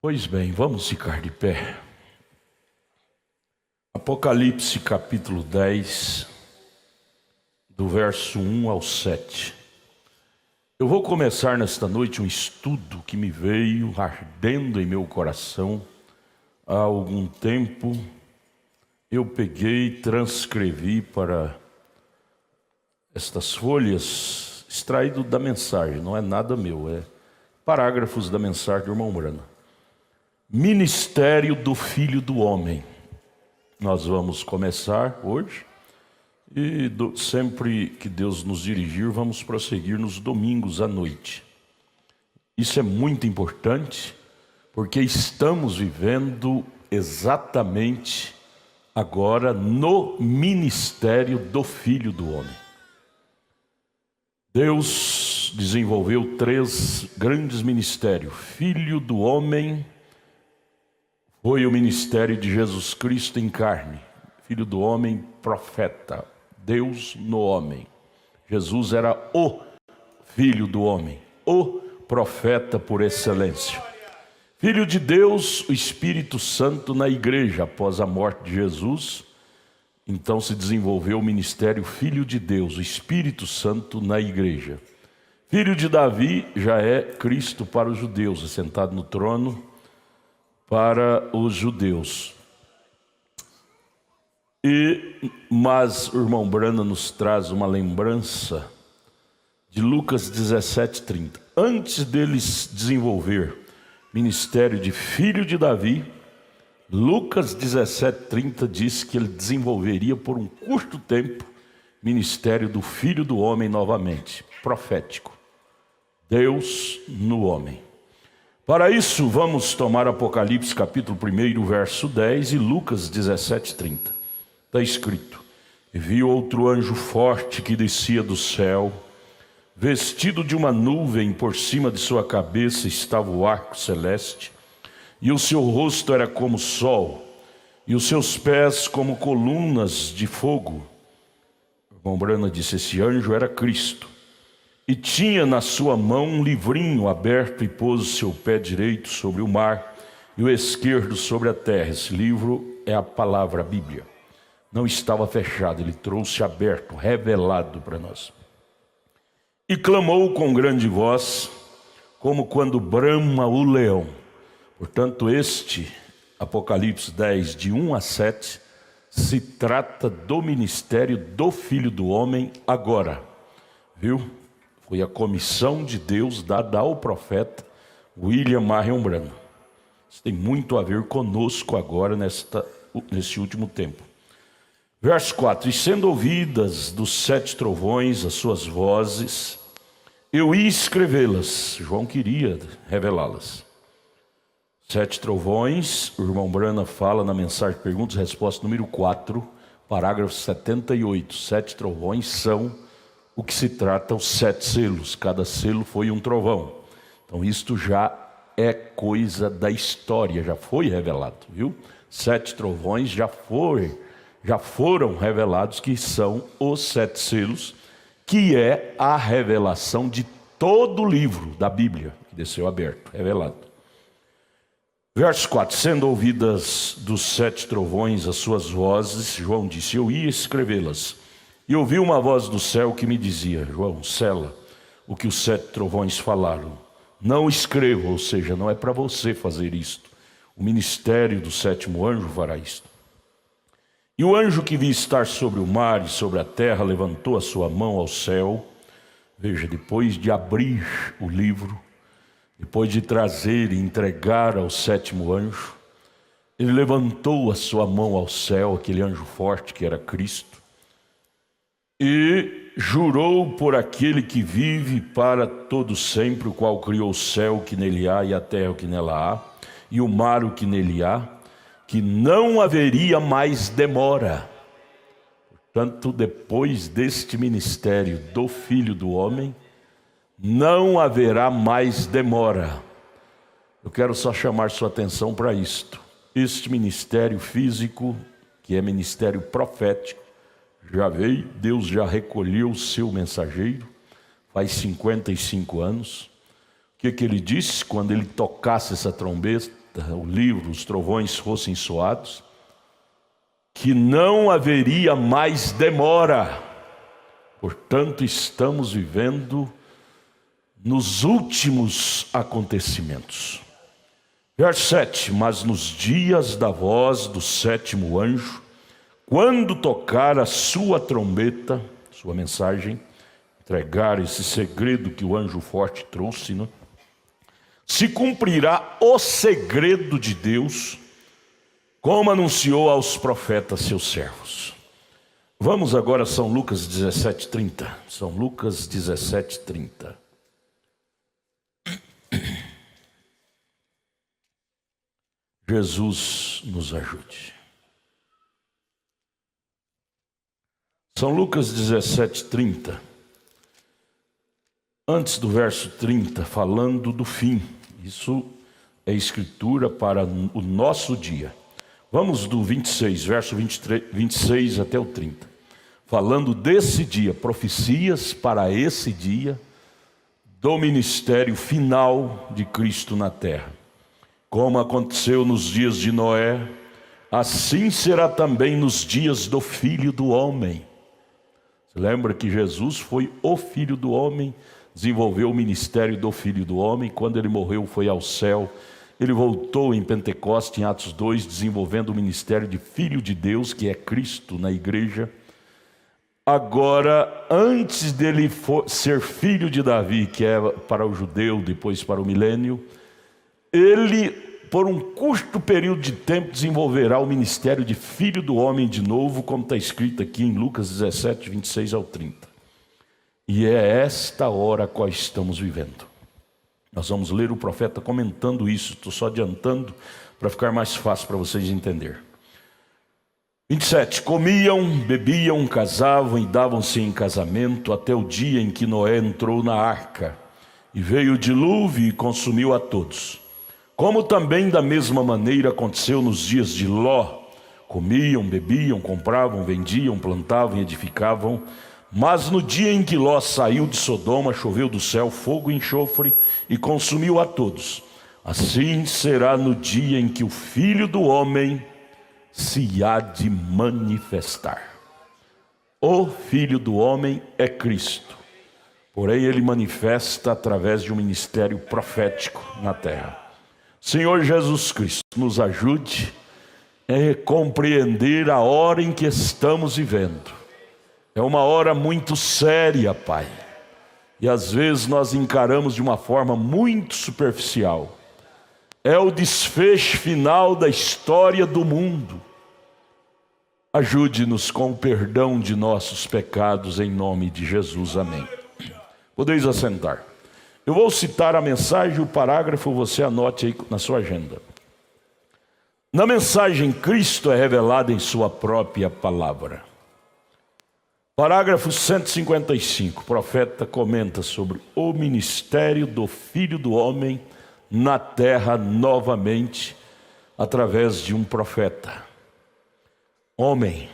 Pois bem, vamos ficar de pé. Apocalipse capítulo 10, do verso 1 ao 7. Eu vou começar nesta noite um estudo que me veio ardendo em meu coração há algum tempo. Eu peguei, transcrevi para estas folhas, extraído da mensagem, não é nada meu, é parágrafos da mensagem do irmão Brana. Ministério do Filho do Homem. Nós vamos começar hoje e sempre que Deus nos dirigir, vamos prosseguir nos domingos à noite. Isso é muito importante, porque estamos vivendo exatamente agora no ministério do Filho do Homem. Deus desenvolveu 3 grandes ministérios. Filho do Homem foi o ministério de Jesus Cristo em carne. Filho do Homem, profeta. Deus no homem. Jesus era o Filho do Homem, o profeta por excelência. Filho de Deus, o Espírito Santo na igreja. Após a morte de Jesus, então se desenvolveu o ministério Filho de Deus, o Espírito Santo na igreja. Filho de Davi já é Cristo para os judeus, assentado no trono para os judeus. Mas o irmão Brana nos traz uma lembrança de Lucas 17:30. Antes deles desenvolver ministério de filho de Davi, Lucas 17:30 diz que ele desenvolveria por um curto tempo ministério do Filho do Homem novamente, profético. Deus no homem. Para isso, vamos tomar Apocalipse capítulo 1, verso 10 e Lucas 17:30. Está escrito: E vi outro anjo forte que descia do céu, vestido de uma nuvem, por cima de sua cabeça estava o arco celeste, e o seu rosto era como o sol, e os seus pés como colunas de fogo. O irmão Brana disse: esse anjo era Cristo. E tinha na sua mão um livrinho aberto, e pôs o seu pé direito sobre o mar e o esquerdo sobre a terra. Esse livro é a palavra, a Bíblia. Não estava fechado, ele trouxe aberto, revelado para nós. E clamou com grande voz, como quando brama o leão. Portanto, este Apocalipse 10, de 1 a 7, se trata do ministério do Filho do Homem agora. Viu? Foi a comissão de Deus dada ao profeta William Marion Branham. Isso tem muito a ver conosco agora nesse último tempo. Verso 4: E sendo ouvidas dos 7 trovões as suas vozes, eu ia escrevê-las. João queria revelá-las. 7 trovões, o irmão Brana fala na mensagem perguntas e respostas número 4, parágrafo 78. 7 trovões são o que se trata os 7 selos. Cada selo foi um trovão. Então isto já é coisa da história, já foi revelado, viu? 7 trovões já foram revelados, que são os 7 selos, que é a revelação de todo o livro da Bíblia, que desceu aberto, revelado. Verso 4: Sendo ouvidas dos 7 trovões as suas vozes, João disse: eu ia escrevê-las. E ouvi uma voz do céu que me dizia: João, sela o que os 7 trovões falaram. Não escreva, ou seja, não é para você fazer isto. O ministério do 7º anjo fará isto. E o anjo que vi estar sobre o mar e sobre a terra levantou a sua mão ao céu. Veja, depois de abrir o livro, depois de trazer e entregar ao 7º anjo, ele levantou a sua mão ao céu, aquele anjo forte que era Cristo, e jurou por aquele que vive para todo sempre, o qual criou o céu que nele há, e a terra o que nela há, e o mar o que nele há, que não haveria mais demora. Portanto, depois deste ministério do Filho do Homem, não haverá mais demora. Eu quero só chamar sua atenção para isto. Este ministério físico, que é ministério profético, já veio, Deus já recolheu o seu mensageiro, faz 55 anos. O que ele disse quando ele tocasse essa trombeta? trombeta, o livro, os trovões fossem soados, que não haveria mais demora. Portanto, estamos vivendo nos últimos acontecimentos. Verso 7, mas nos dias da voz do sétimo anjo, quando tocar a sua trombeta, sua mensagem, entregar esse segredo que o anjo forte trouxe, né? Se cumprirá o segredo de Deus, como anunciou aos profetas seus servos. Vamos agora a São Lucas 17:30. São Lucas 17:30. Jesus nos ajude. São Lucas 17:30. Antes do verso 30, falando do fim. Isso é escritura para o nosso dia. Vamos do 26, verso 26 até o 30. Falando desse dia, profecias para esse dia do ministério final de Cristo na terra. Como aconteceu nos dias de Noé, assim será também nos dias do Filho do Homem. Você lembra que Jesus foi o Filho do Homem, desenvolveu o ministério do Filho do Homem. Quando ele morreu, foi ao céu. Ele voltou em Pentecoste, em Atos 2, desenvolvendo o ministério de Filho de Deus, que é Cristo na igreja. Agora, antes dele ser filho de Davi, que é para o judeu, depois para o milênio, ele, por um curto período de tempo, desenvolverá o ministério de Filho do Homem de novo, como está escrito aqui em Lucas 17, 26 ao 30. E é esta hora a qual estamos vivendo. Nós vamos ler o profeta comentando isso, estou só adiantando para ficar mais fácil para vocês entenderem. 27, comiam, bebiam, casavam e davam-se em casamento até o dia em que Noé entrou na arca, e veio o dilúvio e consumiu a todos. Como também da mesma maneira aconteceu nos dias de Ló, comiam, bebiam, compravam, vendiam, plantavam e edificavam. Mas no dia em que Ló saiu de Sodoma, choveu do céu fogo e enxofre e consumiu a todos. Assim será no dia em que o Filho do Homem se há de manifestar. O Filho do Homem é Cristo, porém ele manifesta através de um ministério profético na terra. Senhor Jesus Cristo, nos ajude a compreender a hora em que estamos vivendo. É uma hora muito séria, Pai, e às vezes nós encaramos de uma forma muito superficial. É o desfecho final da história do mundo. Ajude-nos com o perdão de nossos pecados, em nome de Jesus, amém. Podeis assentar. Eu vou citar a mensagem e o parágrafo, você anote aí na sua agenda. Na mensagem, Cristo é revelado em sua própria palavra. Parágrafo 155, o profeta comenta sobre o ministério do Filho do Homem na terra novamente, através de um profeta. Homem.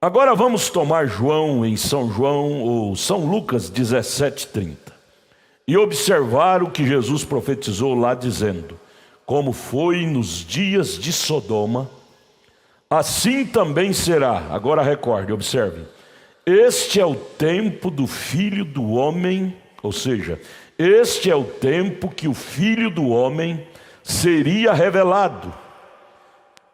Agora vamos tomar João em São João, ou São Lucas 17:30, e observar o que Jesus profetizou lá, dizendo: como foi nos dias de Sodoma, assim também será. Agora recorde, observe. Este é o tempo do Filho do Homem, ou seja, este é o tempo que o Filho do Homem seria revelado.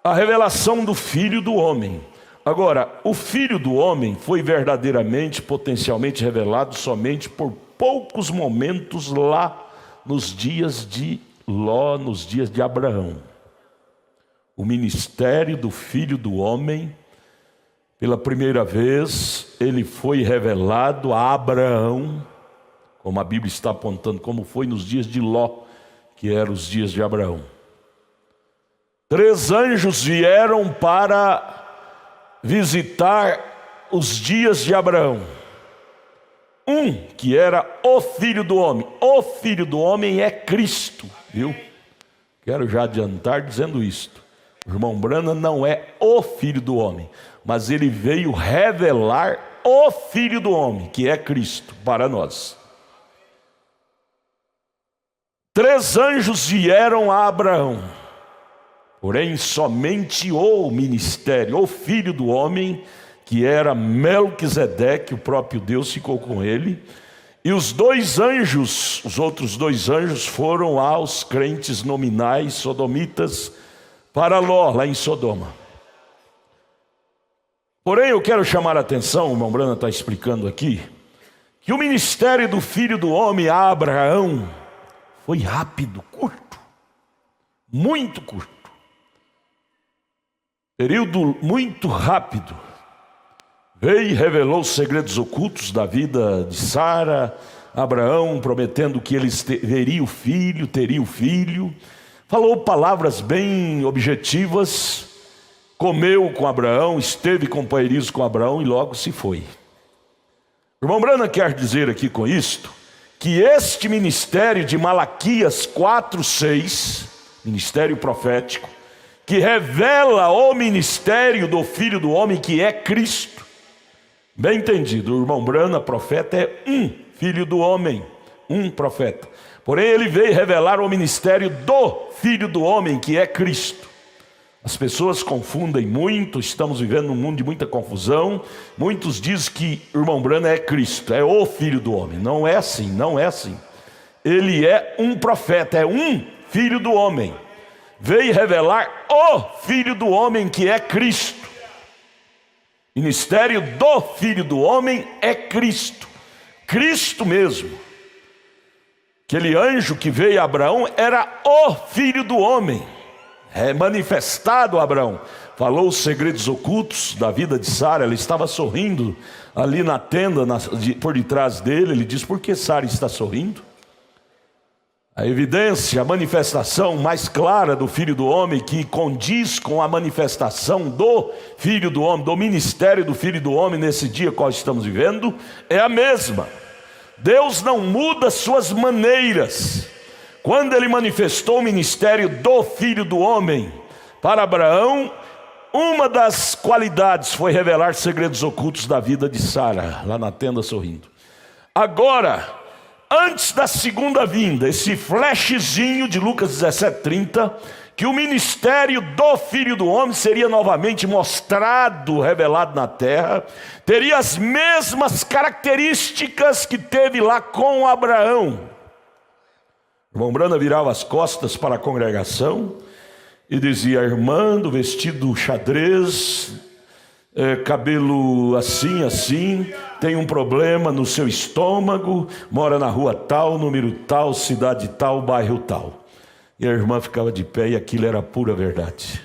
A revelação do Filho do Homem. Agora, o Filho do Homem foi verdadeiramente, potencialmente revelado somente por poucos momentos lá nos dias de Ló, nos dias de Abraão. O ministério do Filho do Homem, pela primeira vez, ele foi revelado a Abraão, como a Bíblia está apontando, como foi nos dias de Ló, que eram os dias de Abraão. 3 anjos vieram para visitar os dias de Abraão. Um que era o Filho do Homem. O Filho do Homem é Cristo, viu? Quero já adiantar dizendo isto. O irmão Branham não é o Filho do Homem, mas ele veio revelar o Filho do Homem, que é Cristo, para nós. 3 anjos vieram a Abraão, porém somente o ministério, o filho do homem, que era Melquisedeque, o próprio Deus ficou com ele. E os 2 anjos, os outros 2 anjos foram aos crentes nominais sodomitas para Ló, lá em Sodoma. Porém, eu quero chamar a atenção, o irmão Brana está explicando aqui, que o ministério do Filho do Homem a Abraão foi rápido, curto, muito curto. Período muito rápido. Veio e revelou os segredos ocultos da vida de Sara, Abraão, prometendo que eles teria o filho. Falou palavras bem objetivas, comeu com Abraão, esteve companheirismo com Abraão e logo se foi. O irmão Brana quer dizer aqui com isto, que este ministério de Malaquias 4:6, ministério profético, que revela o ministério do Filho do Homem, que é Cristo. Bem entendido, o irmão Brana, profeta, é um filho do homem, um profeta. Porém, ele veio revelar o ministério do Filho do Homem, que é Cristo. As pessoas confundem muito, estamos vivendo num mundo de muita confusão. Muitos dizem que o irmão Brana é Cristo, é o Filho do Homem. Não é assim, não é assim. Ele é um profeta, é um filho do homem. Veio revelar o Filho do Homem, que é Cristo. Ministério do Filho do Homem é Cristo. Cristo mesmo. Aquele anjo que veio a Abraão era o Filho do Homem. É manifestado a Abraão. Falou os segredos ocultos da vida de Sara. Ela estava sorrindo ali na tenda, por detrás dele. Ele diz: por que Sara está sorrindo? A evidência, a manifestação mais clara do Filho do Homem, que condiz com a manifestação do Filho do Homem, do ministério do Filho do Homem nesse dia qual estamos vivendo, é a mesma. Deus não muda suas maneiras. Quando ele manifestou o ministério do Filho do Homem para Abraão, uma das qualidades foi revelar segredos ocultos da vida de Sara, lá na tenda sorrindo. Agora, antes da segunda vinda, esse flashzinho de Lucas 17:30, que o ministério do Filho do Homem seria novamente mostrado, revelado na terra, teria as mesmas características que teve lá com Abraão. O irmão Brana virava as costas para a congregação e dizia: irmã do vestido xadrez, cabelo assim, tem um problema no seu estômago, mora na rua tal, número tal, cidade tal, bairro tal. E a irmã ficava de pé e aquilo era pura verdade.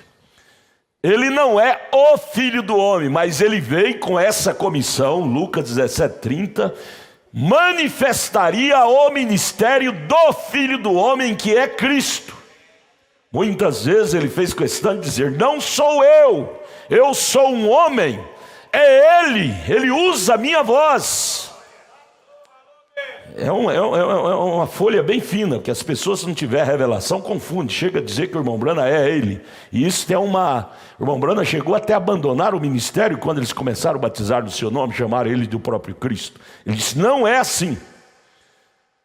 Ele não é o Filho do Homem, mas ele veio com essa comissão, Lucas 17:30, manifestaria o ministério do Filho do Homem, que é Cristo. Muitas vezes ele fez questão de dizer: não sou eu sou um homem, é ele usa a minha voz. É uma folha bem fina, porque as pessoas, se não tiver revelação, confundem. Chega a dizer que o irmão Brana é ele. E isso é uma... O irmão Brana chegou até a abandonar o ministério quando eles começaram a batizar no seu nome, chamaram ele do próprio Cristo. Ele disse: não é assim.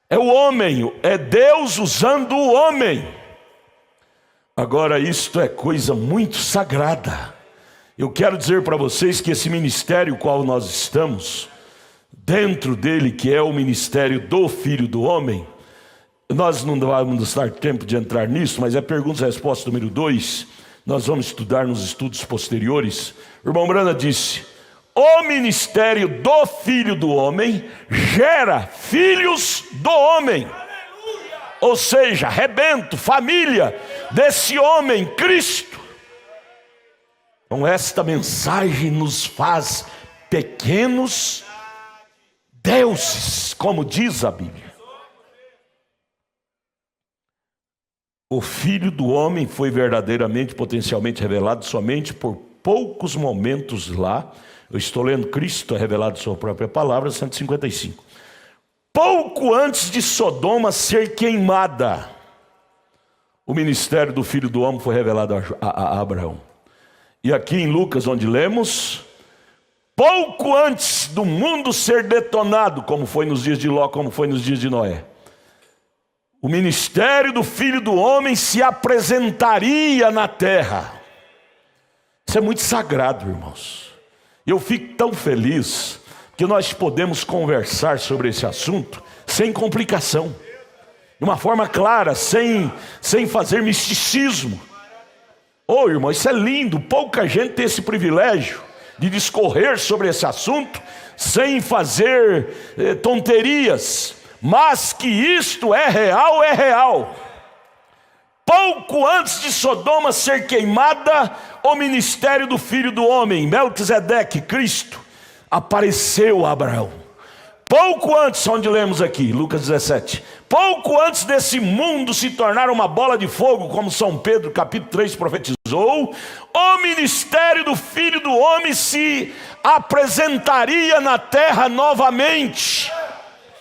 É o homem, é Deus usando o homem. Agora, isto é coisa muito sagrada. Eu quero dizer para vocês que esse ministério qual nós estamos, dentro dele, que é o ministério do Filho do Homem, nós não vamos dar tempo de entrar nisso, mas é pergunta e resposta número 2, nós vamos estudar nos estudos posteriores. O irmão Brana disse: o ministério do Filho do Homem gera filhos do homem. Ou seja, rebento, família desse homem, Cristo. Então esta mensagem nos faz pequenos deuses, como diz a Bíblia. O Filho do Homem foi verdadeiramente, potencialmente revelado somente por poucos momentos lá. Eu estou lendo Cristo revelado em sua própria palavra, 155. Pouco antes de Sodoma ser queimada, o ministério do Filho do Homem foi revelado a Abraão. E aqui em Lucas, onde lemos, pouco antes do mundo ser detonado, como foi nos dias de Ló, como foi nos dias de Noé, o ministério do Filho do Homem se apresentaria na terra. Isso é muito sagrado, irmãos. Eu fico tão feliz que nós podemos conversar sobre esse assunto sem complicação, de uma forma clara, sem fazer misticismo. Irmão, isso é lindo. Pouca gente tem esse privilégio de discorrer sobre esse assunto sem fazer tonterias. Mas que isto é real, é real. Pouco antes de Sodoma ser queimada, o ministério do Filho do Homem, Melquisedeque, Cristo, apareceu a Abraão. Pouco antes, onde lemos aqui, Lucas 17, pouco antes desse mundo se tornar uma bola de fogo, como São Pedro, capítulo 3, profetizou, o ministério do Filho do Homem se apresentaria na terra novamente,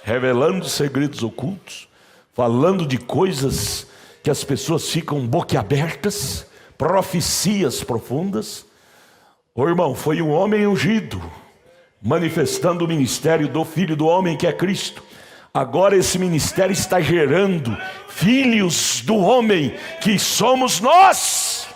revelando segredos ocultos, falando de coisas que as pessoas ficam boquiabertas, profecias profundas. Irmão, foi um homem ungido, manifestando o ministério do Filho do Homem, que é Cristo. Agora esse ministério está gerando filhos do homem, que somos nós.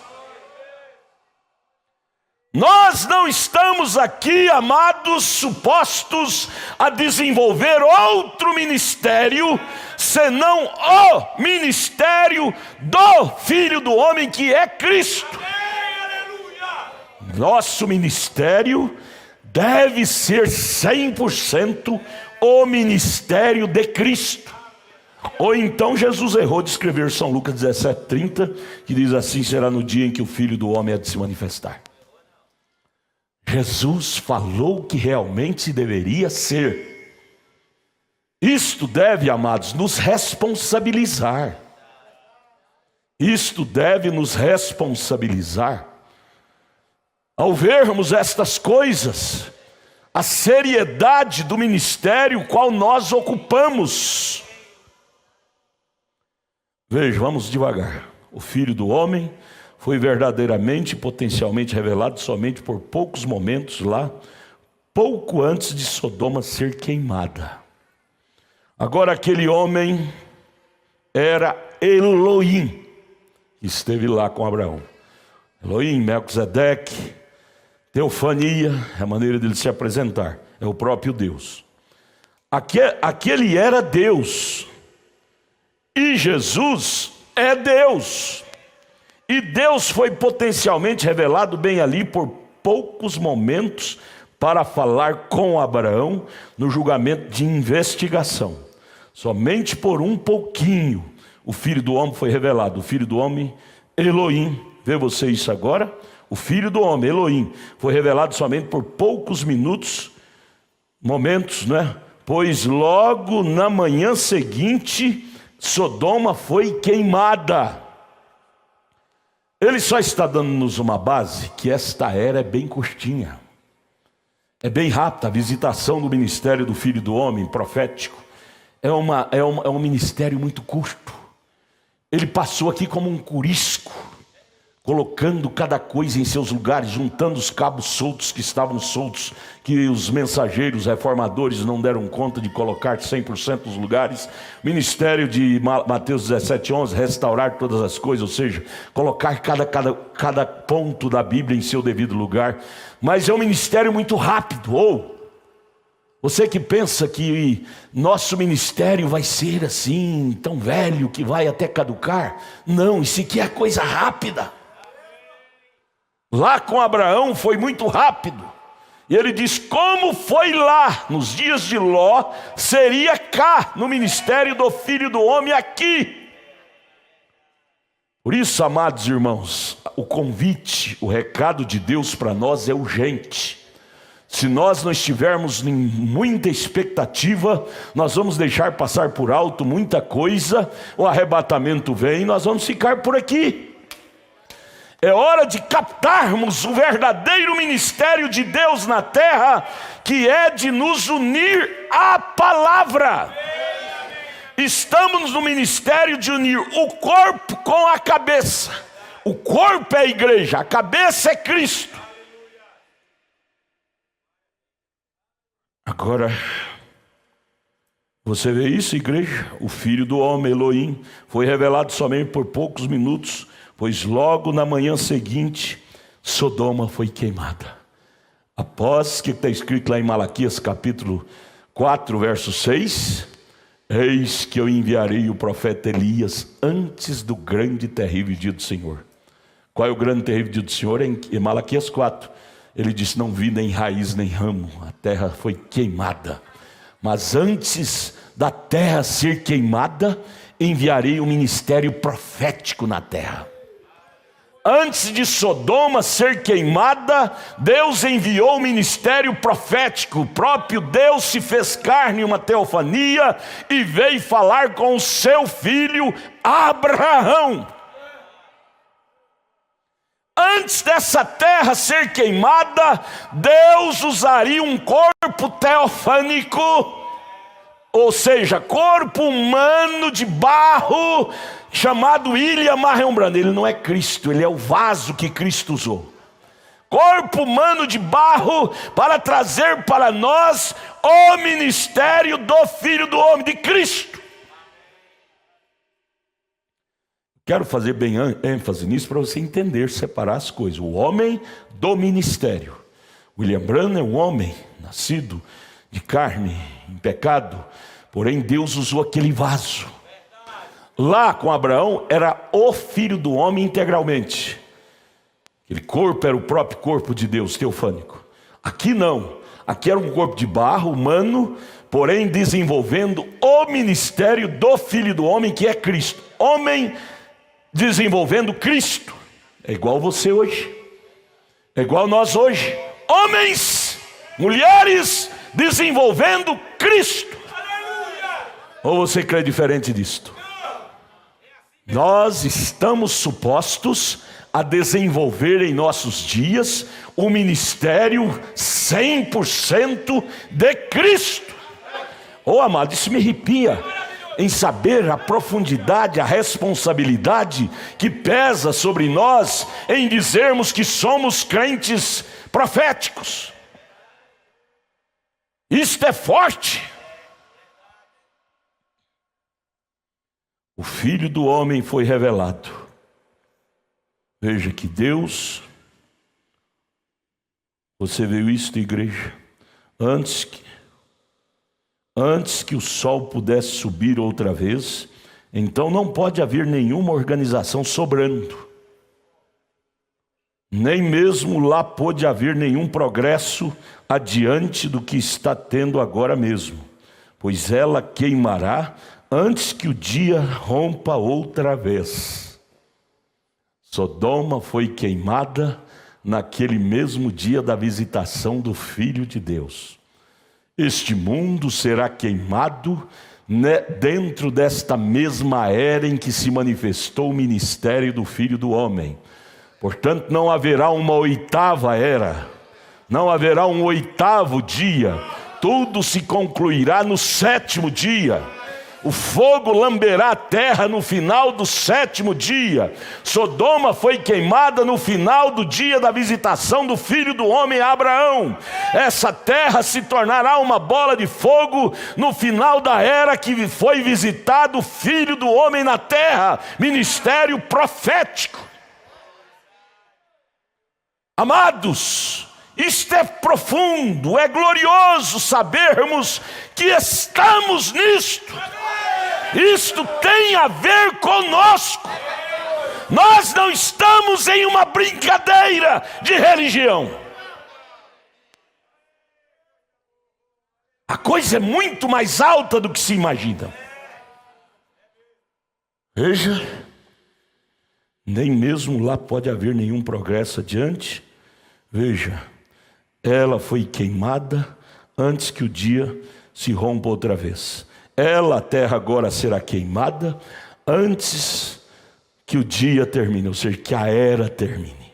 Nós não estamos aqui, amados, supostos a desenvolver outro ministério, senão o ministério do Filho do Homem, que é Cristo. Nosso ministério deve ser 100% o ministério de Cristo. Ou então Jesus errou de escrever São Lucas 17:30, que diz assim: será no dia em que o Filho do Homem há de se manifestar. Jesus falou que realmente deveria ser. Isto deve, amados, nos responsabilizar. Isto deve nos responsabilizar. Ao vermos estas coisas, a seriedade do ministério qual nós ocupamos. Veja, vamos devagar. O Filho do Homem foi verdadeiramente, potencialmente revelado somente por poucos momentos lá, pouco antes de Sodoma ser queimada. Agora aquele homem era Elohim, que esteve lá com Abraão. Elohim, Melquisedeque, teofania, é a maneira dele se apresentar, é o próprio Deus. Aquele era Deus, e Jesus é Deus. E Deus foi potencialmente revelado bem ali por poucos momentos para falar com Abraão no julgamento de investigação. Somente por um pouquinho o Filho do Homem foi revelado. O Filho do Homem, Elohim. Vê você isso agora? O Filho do Homem, Elohim, foi revelado somente por poucos momentos, né? Pois logo na manhã seguinte, Sodoma foi queimada. Ele só está dando-nos uma base, que esta era é bem curtinha. É bem rápida. A visitação do ministério do Filho do Homem, profético, é um ministério muito curto. Ele passou aqui como um curisco, colocando cada coisa em seus lugares, juntando os cabos soltos que estavam soltos, que os mensageiros reformadores não deram conta de colocar 100% nos lugares. Ministério de Mateus 17:11, restaurar todas as coisas, ou seja, colocar cada ponto da Bíblia em seu devido lugar. Mas é um ministério muito rápido. Você que pensa que nosso ministério vai ser assim, tão velho, que vai até caducar. Não, isso aqui é coisa rápida. Lá com Abraão foi muito rápido. E ele diz: como foi lá nos dias de Ló, seria cá no ministério do Filho do Homem aqui. Por isso, amados irmãos, o convite, o recado de Deus para nós é urgente. Se nós não estivermos em muita expectativa, nós vamos deixar passar por alto muita coisa, o arrebatamento vem e nós vamos ficar por aqui. É hora de captarmos o verdadeiro ministério de Deus na terra, que é de nos unir à palavra. Estamos no ministério de unir o corpo com a cabeça. O corpo é a igreja, a cabeça é Cristo. Agora, Você vê isso, igreja? O Filho do Homem, Elohim, foi revelado somente por poucos minutos, pois logo na manhã seguinte, Sodoma foi queimada. Após que está escrito lá em Malaquias capítulo 4, verso 6, eis que eu enviarei o profeta Elias antes do grande e terrível dia do Senhor. Qual é o grande e terrível dia do Senhor? Em Malaquias 4, ele disse, não vi nem raiz nem ramo, a terra foi queimada. Mas antes da terra ser queimada, enviarei um ministério profético na terra. Antes de Sodoma ser queimada, Deus enviou o ministério profético. O próprio Deus se fez carne em uma teofania e veio falar com o seu filho Abraão. Antes dessa terra ser queimada, Deus usaria um corpo teofânico, ou seja, corpo humano de barro, chamado Ilha Marrembrando. Ele não é Cristo, ele é o vaso que Cristo usou. Corpo humano de barro para trazer para nós o ministério do Filho do Homem, de Cristo. Quero fazer bem ênfase nisso para você entender, separar as coisas. O homem do ministério. William Branham é um homem nascido de carne, em pecado, porém Deus usou aquele vaso. Lá com Abraão era o Filho do Homem integralmente. Aquele corpo era o próprio corpo de Deus, teofânico. Aqui não, aqui era um corpo de barro humano, porém desenvolvendo o ministério do Filho do Homem, que é Cristo. Homem desenvolvendo Cristo. É igual você hoje, é igual nós hoje. Homens, mulheres desenvolvendo Cristo. Ou você crê diferente disto? Nós estamos supostos a desenvolver em nossos dias o ministério 100% de Cristo. Oh, amado, isso me arrepia em saber a profundidade, a responsabilidade que pesa sobre nós em dizermos que somos crentes proféticos. Isto é forte. O Filho do Homem foi revelado. Veja que Deus, você viu isso, igreja? Antes que o sol pudesse subir outra vez, então não pode haver nenhuma organização sobrando. Nem mesmo lá pode haver nenhum progresso adiante do que está tendo agora mesmo, pois ela queimará antes que o dia rompa outra vez. Sodoma foi queimada naquele mesmo dia da visitação do Filho de Deus. Este mundo será queimado dentro desta mesma era em que se manifestou o ministério do Filho do Homem. Portanto, não haverá uma oitava era, não haverá um oitavo dia. Tudo se concluirá no sétimo dia. O fogo lamberá a terra no final do sétimo dia. Sodoma foi queimada no final do dia da visitação do Filho do Homem a Abraão. Essa terra se tornará uma bola de fogo no final da era que foi visitado o Filho do Homem na terra. Ministério profético. Amados, isto é profundo, é glorioso sabermos que estamos nisto. Isto tem a ver conosco. Nós não estamos em uma brincadeira de religião. A coisa é muito mais alta do que se imagina. Veja, nem mesmo lá pode haver nenhum progresso adiante. Veja, ela foi queimada antes que o dia se rompa outra vez. A terra agora será queimada antes que o dia termine, ou seja, que a era termine.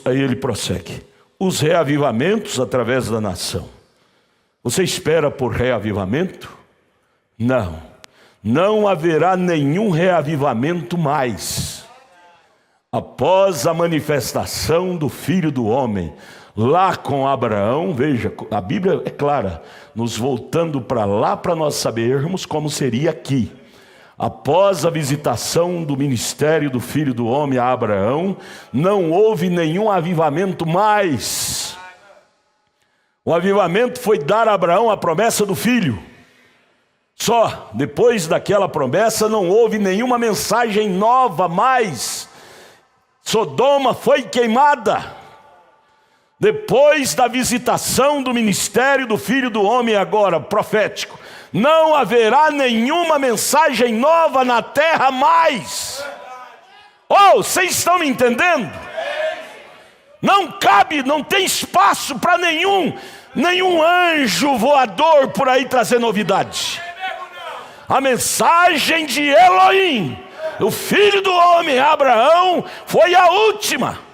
Aí ele prossegue. Os reavivamentos através da nação. Você espera por reavivamento? Não. Não haverá nenhum reavivamento mais. Após a manifestação do Filho do Homem, lá com Abraão. Veja, a Bíblia é clara, nos voltando para lá para nós sabermos como seria aqui. Após a visitação do ministério do Filho do Homem a Abraão, não houve nenhum avivamento mais. O avivamento foi dar a Abraão a promessa do filho. Só depois daquela promessa não houve nenhuma mensagem nova mais. Sodoma foi queimada. Depois da visitação do ministério do Filho do Homem agora, profético, não haverá nenhuma mensagem nova na terra mais. Oh, vocês estão me entendendo? Não cabe, não tem espaço para nenhum anjo voador por aí trazer novidade. A mensagem de Elohim, o Filho do Homem, Abraão, foi a última.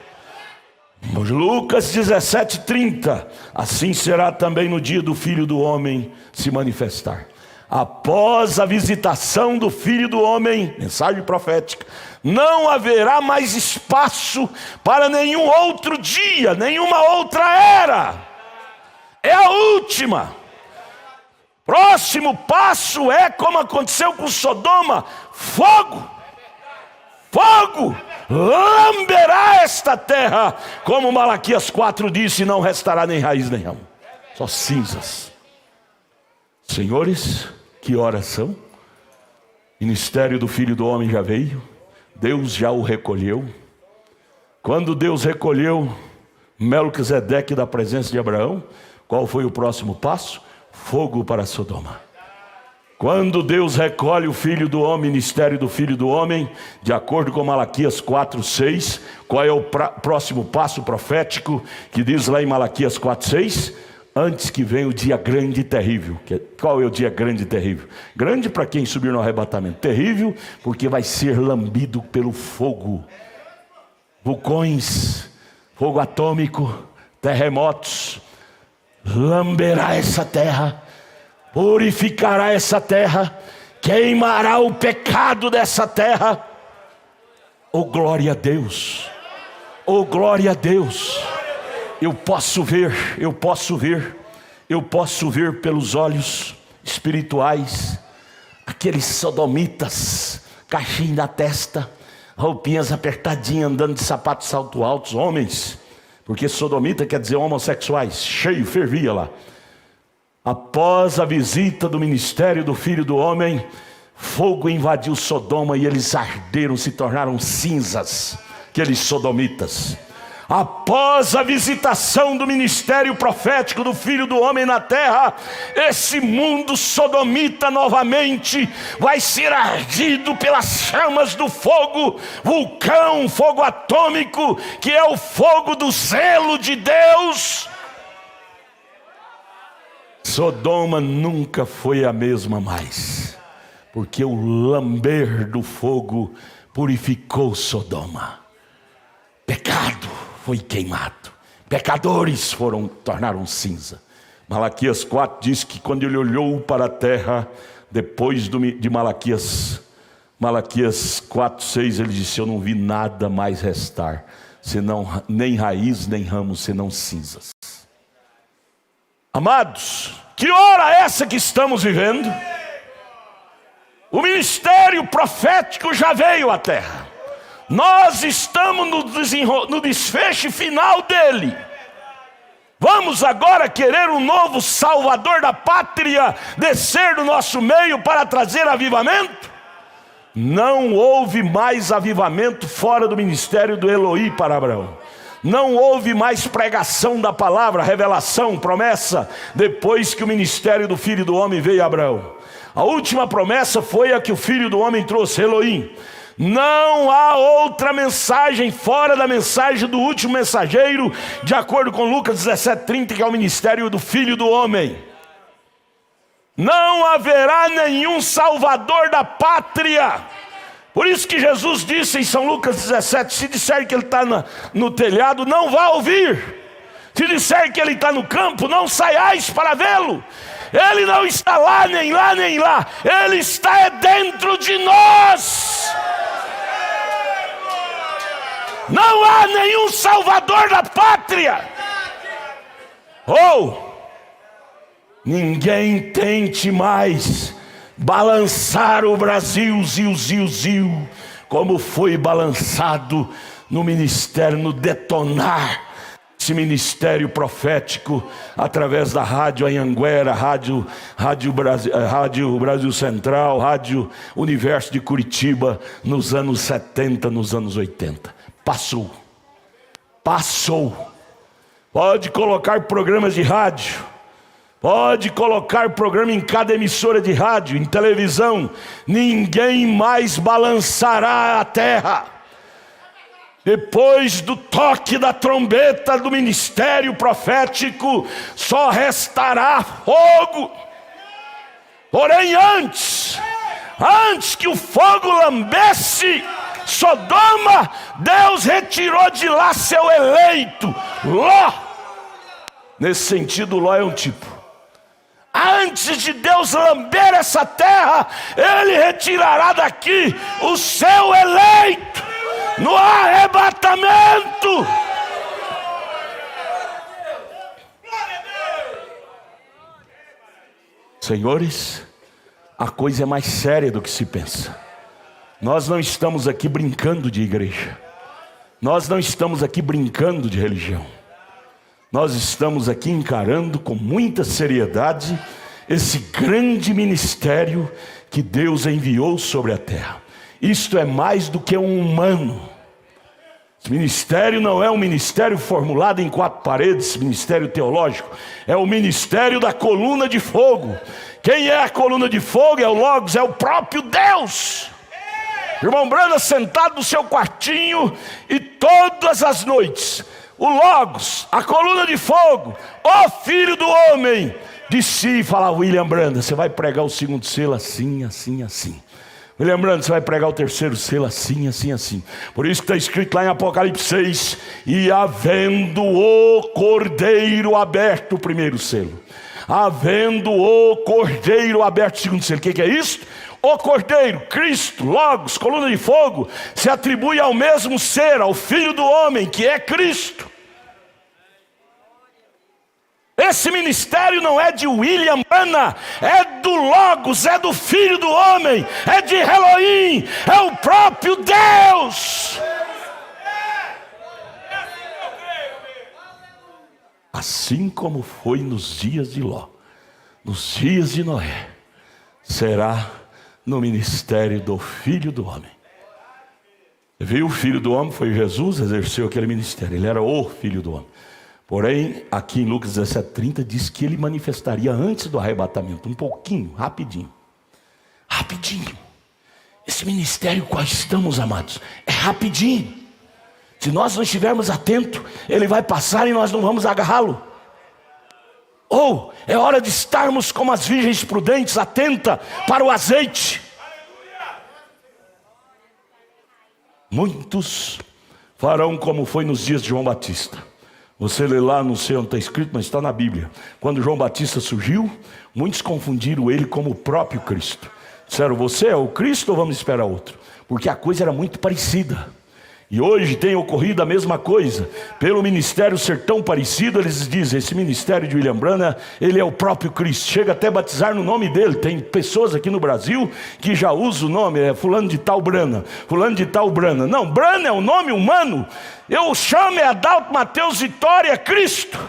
Lucas 17:30, assim será também no dia do Filho do Homem se manifestar. Após a visitação do Filho do Homem, mensagem profética, não haverá mais espaço para nenhum outro dia, nenhuma outra era. É a última. Próximo passo é como aconteceu com Sodoma: fogo. Fogo lamberá esta terra, como Malaquias 4 disse, não restará nem raiz nem ramo, só cinzas. Senhores, que horas são? Ministério do Filho do Homem já veio, Deus já o recolheu. Quando Deus recolheu Melquisedeque da presença de Abraão, qual foi o próximo passo? Fogo para Sodoma. Quando Deus recolhe o Filho do Homem, ministério do Filho do Homem, de acordo com Malaquias 4:6, qual é o próximo passo profético que diz lá em Malaquias 4:6? Antes que venha o dia grande e terrível. Qual é o dia grande e terrível? Grande para quem subir no arrebatamento, terrível porque vai ser lambido pelo fogo. Vulcões, fogo atômico, terremotos, lamberá essa terra, purificará essa terra, queimará o pecado dessa terra. Oh glória a Deus, oh glória a Deus. Eu posso ver pelos olhos espirituais aqueles sodomitas, caixinha na testa, roupinhas apertadinhas, andando de sapatos salto altos, homens, porque sodomita quer dizer homossexuais, cheio, fervia lá. Após a visita do ministério do Filho do Homem, fogo invadiu Sodoma e eles arderam, se tornaram cinzas, aqueles sodomitas. Após a visitação do ministério profético do Filho do Homem na terra, esse mundo sodomita novamente vai ser ardido pelas chamas do fogo, vulcão, fogo atômico, que é o fogo do zelo de Deus. Sodoma nunca foi a mesma mais, porque o lamber do fogo purificou Sodoma. Pecado foi queimado, pecadores tornaram cinza. Malaquias 4 diz que quando ele olhou para a terra, depois de Malaquias 4:6, ele disse: eu não vi nada mais restar, senão nem raiz nem ramos, senão cinzas. Amados, que hora é essa que estamos vivendo? O ministério profético já veio à terra. Nós estamos no desfecho final dele. Vamos agora querer um novo Salvador da pátria descer do nosso meio para trazer avivamento? Não houve mais avivamento fora do ministério do Elohim para Abraão. Não houve mais pregação da palavra, revelação, promessa, depois que o ministério do Filho do Homem veio a Abraão. A última promessa foi a que o Filho do Homem trouxe, Elohim. Não há outra mensagem fora da mensagem do último mensageiro, de acordo com Lucas 17:30, que é o ministério do Filho do Homem. Não haverá nenhum Salvador da pátria. Por isso que Jesus disse em São Lucas 17, se disser que ele está no telhado, não vá ouvir. Se disser que ele está no campo, não saiais para vê-lo. Ele não está lá, nem lá, nem lá. Ele está dentro de nós. Não há nenhum Salvador da pátria. Ninguém tente mais balançar o Brasil, ziu, como foi balançado no ministério, no detonar esse ministério profético através da Rádio Anhanguera, Rádio Brasil Central, Rádio Universo de Curitiba, nos anos 70, nos anos 80. Passou. Pode colocar programas de rádio, pode colocar programa em cada emissora de rádio, em televisão, ninguém mais balançará a terra. Depois do toque da trombeta do ministério profético, só restará fogo. Porém antes que o fogo lambesse Sodoma, Deus retirou de lá seu eleito, Ló. Nesse sentido, Ló é um tipo. Antes de Deus lamber essa terra, Ele retirará daqui o seu eleito no arrebatamento. Senhores, a coisa é mais séria do que se pensa. Nós não estamos aqui brincando de igreja. Nós não estamos aqui brincando de religião. Nós estamos aqui encarando com muita seriedade esse grande ministério que Deus enviou sobre a terra. Isto é mais do que um humano. Esse ministério não é um ministério formulado em 4 paredes, ministério teológico. É o ministério da coluna de fogo. Quem é a coluna de fogo? É o Logos, é o próprio Deus. Irmão Branda sentado no seu quartinho e todas as noites, o Logos, a coluna de fogo, o Filho do Homem, de si fala: William Branda, você vai pregar o 2º selo assim, assim, assim. William Branda, você vai pregar o 3º selo assim, assim, assim. Por isso que está escrito lá em Apocalipse 6: e havendo o Cordeiro aberto o 1º selo, havendo o Cordeiro aberto o 2º selo. O que é isso? O Cordeiro, Cristo, Logos, coluna de fogo, se atribui ao mesmo ser, ao Filho do Homem, que é Cristo. Esse ministério não é de William Brana, é do Logos, é do Filho do Homem, é de Elohim, é o próprio Deus. Assim como foi nos dias de Ló, nos dias de Noé, será no ministério do Filho do Homem. Viu? O Filho do Homem foi Jesus, exerceu aquele ministério. Ele era o Filho do Homem. Porém, aqui em Lucas 17:30 diz que ele manifestaria antes do arrebatamento, um pouquinho, rapidinho. Esse ministério qual estamos, amados, é rapidinho. Se nós não estivermos atentos, ele vai passar e nós não vamos agarrá-lo. Ou é hora de estarmos como as virgens prudentes, atenta para o azeite. Muitos farão como foi nos dias de João Batista. Você lê lá, não sei onde está escrito, mas está na Bíblia. Quando João Batista surgiu, muitos confundiram ele como o próprio Cristo. Disseram: você é o Cristo ou vamos esperar outro? Porque a coisa era muito parecida. E hoje tem ocorrido a mesma coisa. Pelo ministério ser tão parecido, eles dizem: esse ministério de William Branham, ele é o próprio Cristo. Chega até a batizar no nome dele. Tem pessoas aqui no Brasil que já usam o nome, fulano de tal Branham, fulano de tal Branham. Não, Branham é um nome humano. Eu chamo Adalto Mateus Vitória Cristo.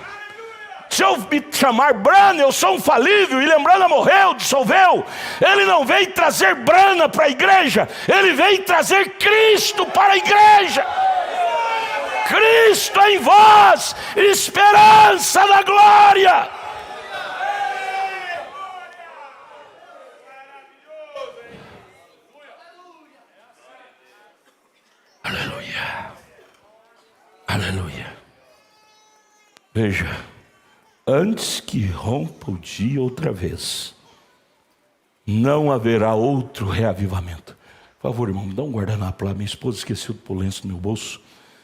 Se eu me chamar Branham, eu sou um falível. William Branham morreu, dissolveu. Ele não veio trazer Branham para a igreja, ele veio trazer Cristo para a igreja. Cristo em vós, esperança da glória. Aleluia. Aleluia. Veja, antes que rompa o dia outra vez, não haverá outro reavivamento. Por favor, irmão, me dá um guardanapo lá. Minha esposa esqueceu de pôr lenço no meu bolso.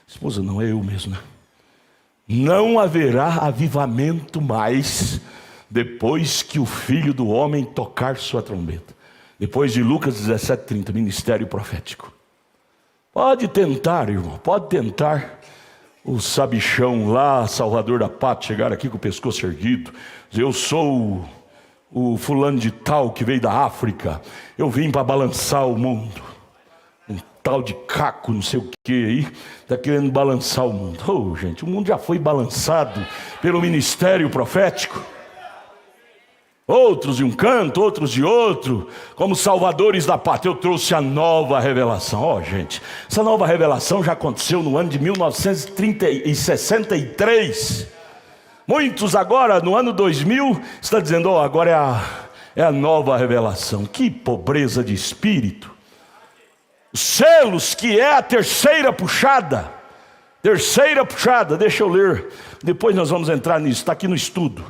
Esposa não, é eu mesmo, né? Não haverá avivamento mais depois que o Filho do Homem tocar sua trombeta. Depois de Lucas 17:30, ministério profético. Pode tentar, irmão, pode tentar o sabichão lá, salvador da pátria, chegar aqui com o pescoço erguido, dizer, eu sou o fulano de tal que veio da África, eu vim para balançar o mundo. Um tal de Caco, não sei o que aí, está querendo balançar o mundo. Oh, gente, o mundo já foi balançado pelo ministério profético. Outros de um canto, outros de outro, como salvadores da pátria. Eu trouxe a nova revelação. Ó, gente, essa nova revelação já aconteceu no ano de 1963. Muitos agora, no ano 2000, está dizendo, ó, agora é a nova revelação. Que pobreza de espírito. Os selos, que é a terceira puxada. Terceira puxada, deixa eu ler. Depois nós vamos entrar nisso, está aqui no estudo.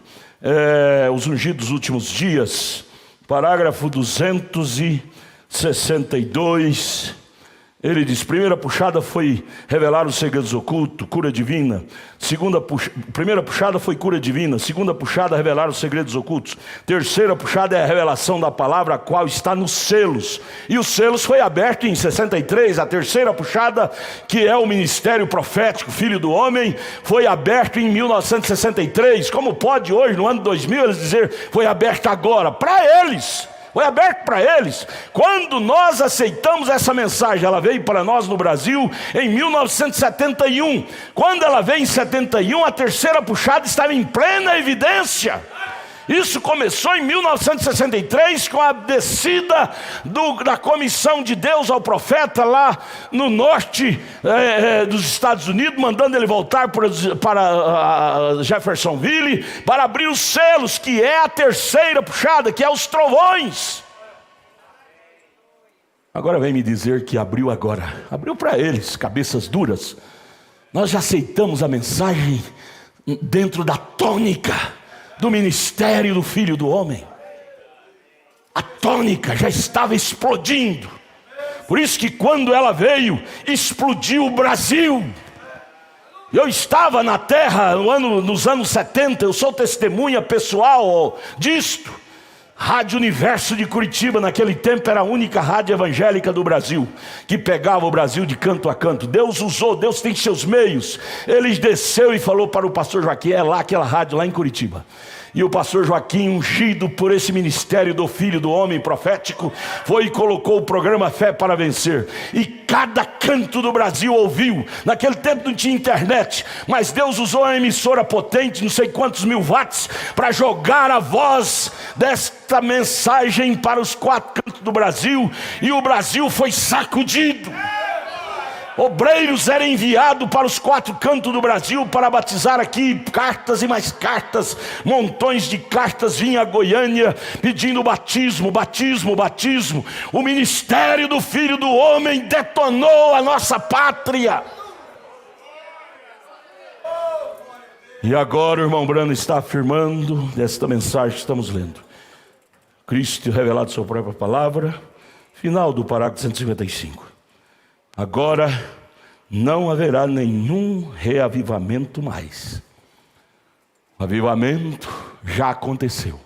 Os ungidos últimos dias, parágrafo 262, ele diz, primeira puxada foi revelar os segredos ocultos, cura divina. Primeira puxada foi cura divina. Segunda puxada, revelar os segredos ocultos. Terceira puxada é a revelação da palavra, a qual está nos selos. E os selos foi aberto em 63. A terceira puxada, que é o ministério profético, filho do homem, foi aberto em 1963. Como pode hoje, no ano 2000, eles dizer, foi aberto agora? Para eles. Foi aberto para eles. Quando nós aceitamos essa mensagem, ela veio para nós no Brasil em 1971. Quando ela veio em 71, a terceira puxada estava em plena evidência. Isso começou em 1963 com a descida da comissão de Deus ao profeta lá no norte dos Estados Unidos, mandando ele voltar para Jeffersonville para abrir os selos, que é a terceira puxada, que é os trovões. Agora vem me dizer que abriu agora. Abriu para eles, cabeças duras. Nós já aceitamos a mensagem dentro da tônica do ministério do Filho do Homem. A tônica já estava explodindo. Por isso que quando ela veio, explodiu o Brasil. Eu estava na terra nos anos 70, eu sou testemunha pessoal disto. Rádio Universo de Curitiba, naquele tempo era a única rádio evangélica do Brasil, que pegava o Brasil de canto a canto. Deus usou, Deus tem seus meios. Ele desceu e falou para o pastor Joaquim, é lá aquela rádio lá em Curitiba. E o pastor Joaquim, ungido por esse ministério do Filho do Homem profético, foi e colocou o programa Fé para Vencer. E cada canto do Brasil ouviu. Naquele tempo não tinha internet, mas Deus usou uma emissora potente, não sei quantos mil watts, para jogar a voz desta mensagem para os quatro cantos do Brasil. E o Brasil foi sacudido. Obreiros eram enviados para os quatro cantos do Brasil para batizar aqui, cartas e mais cartas, montões de cartas vinham a Goiânia pedindo batismo, batismo, batismo. O ministério do Filho do Homem detonou a nossa pátria. E agora o irmão Branham está afirmando desta mensagem que estamos lendo. Cristo revelado sua própria palavra, final do parágrafo 155. Agora não haverá nenhum reavivamento mais. O avivamento já aconteceu.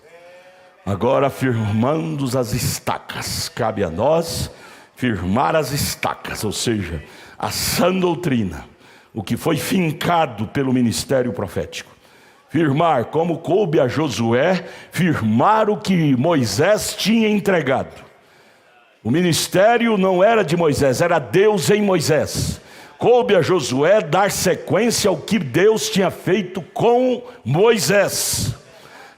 Agora firmando as estacas, cabe a nós firmar as estacas, ou seja, a sã doutrina, o que foi fincado pelo ministério profético. Firmar, como coube a Josué, firmar o que Moisés tinha entregado. O ministério não era de Moisés, era Deus em Moisés. Coube a Josué dar sequência ao que Deus tinha feito com Moisés.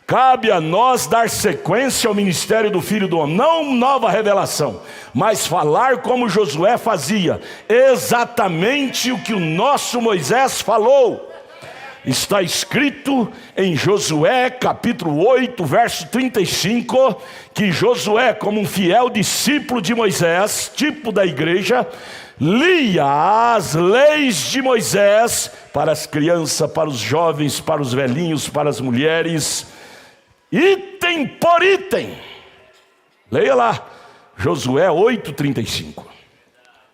Cabe a nós dar sequência ao ministério do Filho do Homem. Não nova revelação, mas falar como Josué fazia. Exatamente o que o nosso Moisés falou. Está escrito em Josué capítulo 8, verso 35, que Josué, como um fiel discípulo de Moisés, tipo da igreja, lia as leis de Moisés para as crianças, para os jovens, para os velhinhos, para as mulheres, item por item. Leia lá, Josué 8:35.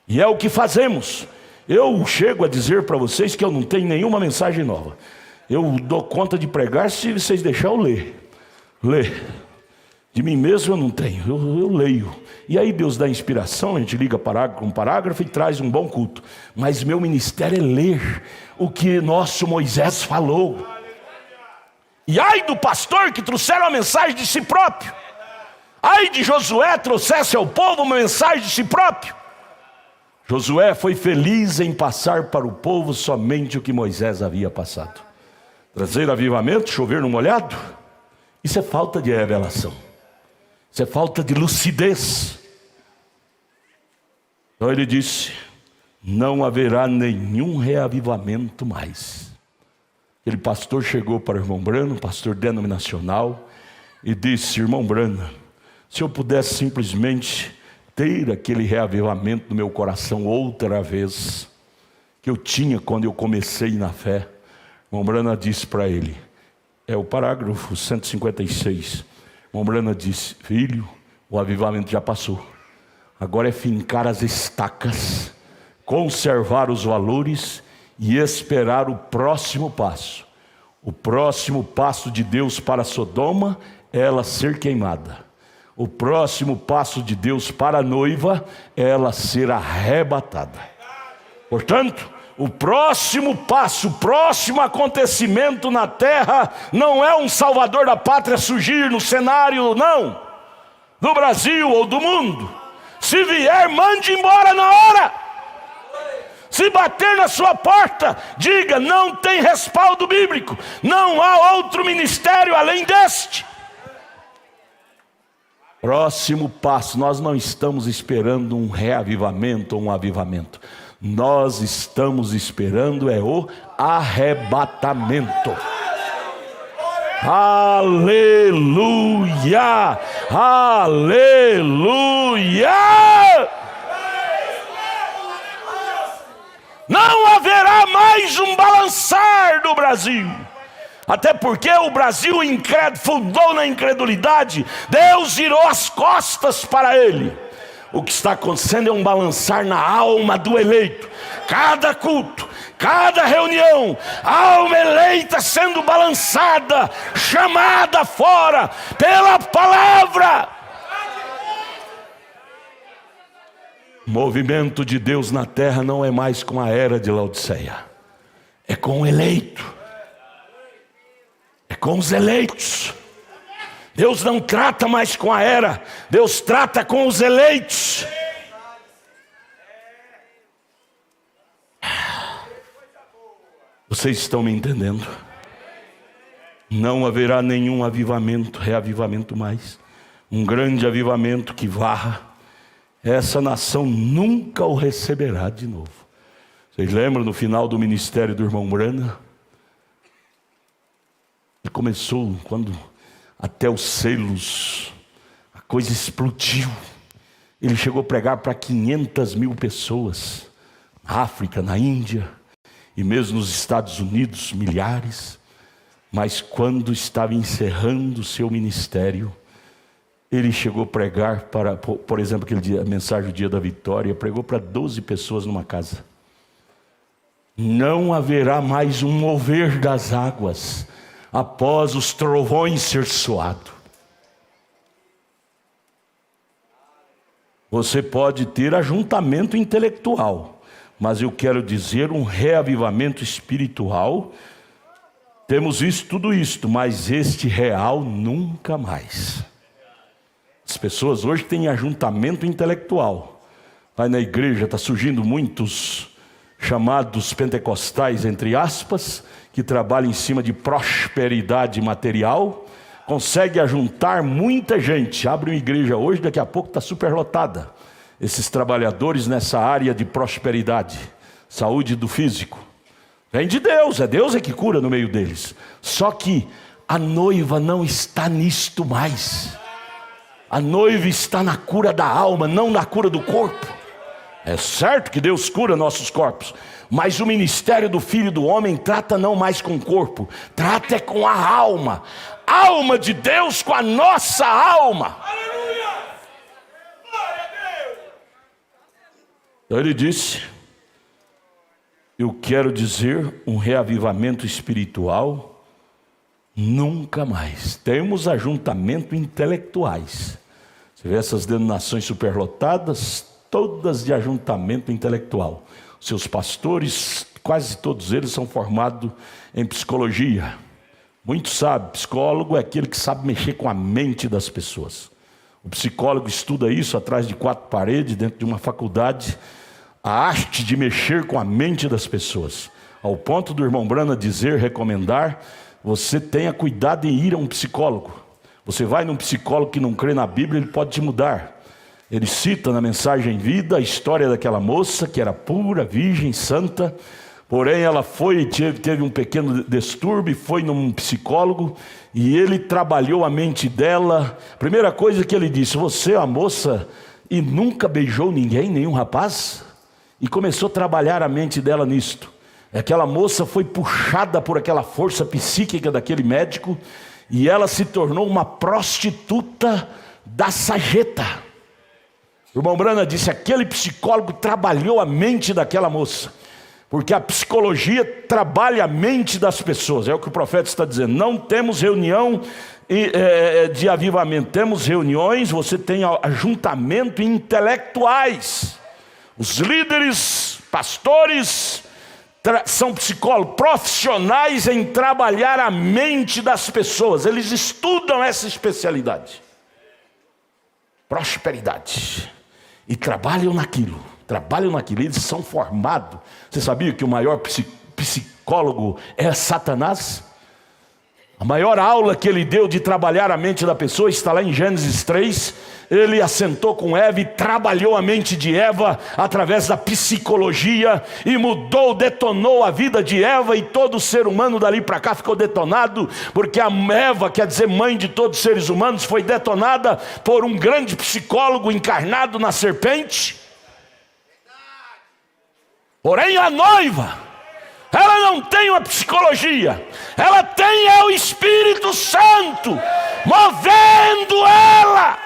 E é o que fazemos. Eu chego a dizer para vocês que eu não tenho nenhuma mensagem nova. Eu dou conta de pregar se vocês deixarem eu ler. De mim mesmo eu não tenho, eu leio. E aí Deus dá inspiração, a gente liga parágrafo com parágrafo e traz um bom culto. Mas meu ministério é ler o que nosso Moisés falou. E ai do pastor que trouxeram a mensagem de si próprio. Ai de Josué trouxesse ao povo uma mensagem de si próprio. Josué foi feliz em passar para o povo somente o que Moisés havia passado. Trazer avivamento, chover no molhado, isso é falta de revelação. Isso é falta de lucidez. Então ele disse: não haverá nenhum reavivamento mais. Aquele pastor chegou para o irmão Brano, pastor denominacional, e disse: irmão Brano, se eu pudesse simplesmente ter aquele reavivamento no meu coração outra vez, que eu tinha quando eu comecei na fé. O irmão Brano disse para ele, é o parágrafo 156. O irmão Brano disse: filho, o avivamento já passou. Agora é fincar as estacas, conservar os valores e esperar o próximo passo. O próximo passo de Deus para Sodoma é ela ser queimada. O próximo passo de Deus para a noiva é ela ser arrebatada. Portanto, o próximo passo, o próximo acontecimento na terra não é um salvador da pátria surgir no cenário, não, do Brasil ou do mundo. Se vier, mande embora na hora. Se bater na sua porta, diga: não tem respaldo bíblico, não há outro ministério além deste. Próximo passo, nós não estamos esperando um reavivamento ou um avivamento. Nós estamos esperando o arrebatamento. Aleluia! Aleluia! Não haverá mais um balançar do Brasil. Até porque o Brasil fundou na incredulidade, Deus virou as costas para ele. O que está acontecendo é um balançar na alma do eleito. Cada culto, cada reunião, a alma eleita sendo balançada, chamada fora pela palavra. O movimento de Deus na terra não é mais com a era de Laodiceia, é com o eleito. É com os eleitos. Deus não trata mais com a era, Deus trata com os eleitos. Vocês estão me entendendo? Não haverá nenhum avivamento, reavivamento mais. Um grande avivamento que varra. Essa nação nunca o receberá de novo. Vocês lembram no final do ministério do irmão Brana? Ele começou quando até os selos, a coisa explodiu. Ele chegou a pregar para 500 mil pessoas, na África, na Índia, e mesmo nos Estados Unidos, milhares. Mas quando estava encerrando o seu ministério, ele chegou a pregar para, por exemplo, aquele dia, a mensagem do dia da vitória, pregou para 12 pessoas numa casa. Não haverá mais um mover das águas após os trovões ser soado. Você pode ter ajuntamento intelectual, mas eu quero dizer um reavivamento espiritual. Temos visto tudo isto, mas este real nunca mais. As pessoas hoje têm ajuntamento intelectual. Vai na igreja, está surgindo muitos chamados pentecostais, entre aspas, que trabalham em cima de prosperidade material, consegue ajuntar muita gente. Abre uma igreja hoje, daqui a pouco está superlotada. Esses trabalhadores nessa área de prosperidade, saúde do físico. Vem de Deus, é Deus que cura no meio deles. Só que a noiva não está nisto mais. A noiva está na cura da alma, não na cura do corpo. É certo que Deus cura nossos corpos, mas o ministério do Filho do Homem trata não mais com o corpo, trata com a alma. Alma de Deus com a nossa alma. Aleluia! Glória a Deus! Então ele disse: eu quero dizer um reavivamento espiritual Nunca mais. Temos ajuntamento intelectuais. Você vê essas denominações superlotadas, todas de ajuntamento intelectual. Seus pastores, quase todos eles são formados em psicologia. Muitos sabem, psicólogo é aquele que sabe mexer com a mente das pessoas. O psicólogo estuda isso atrás de 4 paredes, dentro de uma faculdade, a arte de mexer com a mente das pessoas. Ao ponto do irmão Branham dizer, recomendar, você tenha cuidado em ir a um psicólogo. Você vai num psicólogo que não crê na Bíblia, ele pode te mudar. Ele cita na Mensagem Vida a história daquela moça que era pura, virgem, santa. Porém ela teve um pequeno distúrbio, foi num psicólogo e ele trabalhou a mente dela. Primeira coisa que ele disse: você é uma moça e nunca beijou ninguém, nenhum rapaz? E começou a trabalhar a mente dela nisto. Aquela moça foi puxada por aquela força psíquica daquele médico e ela se tornou uma prostituta da sarjeta. O irmão Branham disse: aquele psicólogo trabalhou a mente daquela moça, porque a psicologia trabalha a mente das pessoas. É o que o profeta está dizendo. Não temos reunião de avivamento, temos reuniões, você tem ajuntamento intelectuais. Os líderes, pastores, são psicólogos profissionais em trabalhar a mente das pessoas. Eles estudam essa especialidade, prosperidade, e trabalham naquilo. Eles são formados. Você sabia que o maior psicólogo é Satanás? A maior aula que ele deu de trabalhar a mente da pessoa está lá em Gênesis 3. Ele assentou com Eva e trabalhou a mente de Eva através da psicologia e detonou a vida de Eva, e todo ser humano dali para cá ficou detonado, porque a Eva, quer dizer mãe de todos os seres humanos, foi detonada por um grande psicólogo encarnado na serpente. Porém a noiva, ela não tem uma psicologia, ela tem o Espírito Santo movendo ela.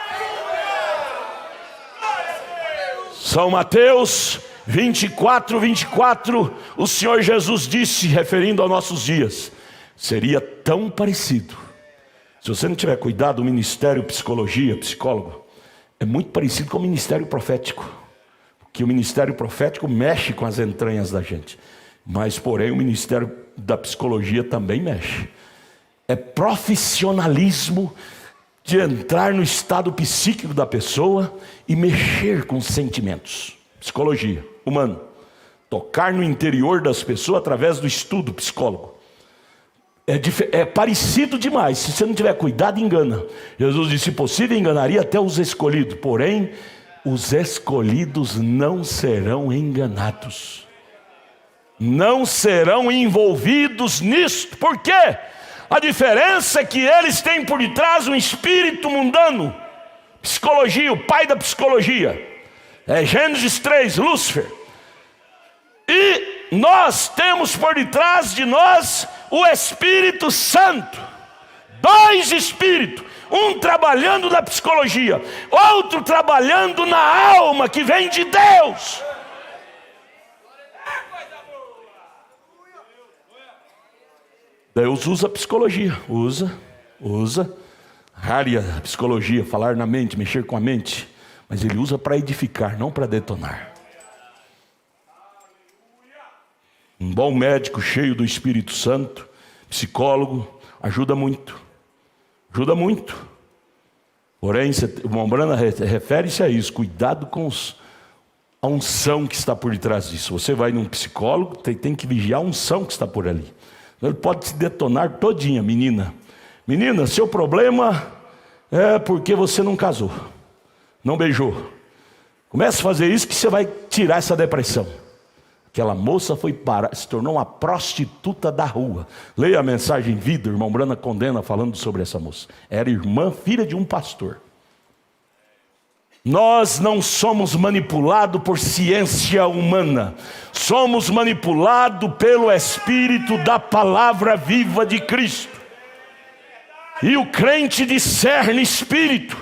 São Mateus 24, 24, o Senhor Jesus disse, referindo aos nossos dias, seria tão parecido. Se você não tiver cuidado, o ministério psicologia, psicólogo, é muito parecido com o ministério profético. Porque o ministério profético mexe com as entranhas da gente. Mas, porém, o ministério da psicologia também mexe. É profissionalismo de entrar no estado psíquico da pessoa e mexer com os sentimentos. Psicologia, humano. Tocar no interior das pessoas através do estudo psicólogo. É parecido demais. Se você não tiver cuidado, engana. Jesus disse, se possível, enganaria até os escolhidos. Porém, os escolhidos não serão enganados. Não serão envolvidos nisto. Por quê? A diferença é que eles têm por detrás um espírito mundano. Psicologia, o pai da psicologia. É Gênesis 3, Lúcifer. E nós temos por detrás de nós o Espírito Santo. 2 espíritos. Um trabalhando na psicologia, outro trabalhando na alma que vem de Deus. Deus usa a psicologia, usa. Área da psicologia, falar na mente, mexer com a mente. Mas ele usa para edificar, não para detonar. Um bom médico cheio do Espírito Santo, psicólogo, ajuda muito. Porém, o irmão Branham refere-se a isso. Cuidado com a unção que está por detrás disso. Você vai num psicólogo, tem que vigiar a unção que está por ali. Ele pode te detonar todinha, menina. Menina, seu problema é porque você não casou, não beijou. Comece a fazer isso que você vai tirar essa depressão. Aquela moça se tornou uma prostituta da rua. Leia a Mensagem Vida, o irmão Branham condena falando sobre essa moça. Era irmã, filha de um pastor. Nós não somos manipulados por ciência humana. Somos manipulados pelo Espírito da palavra viva de Cristo. E o crente discerne espírito.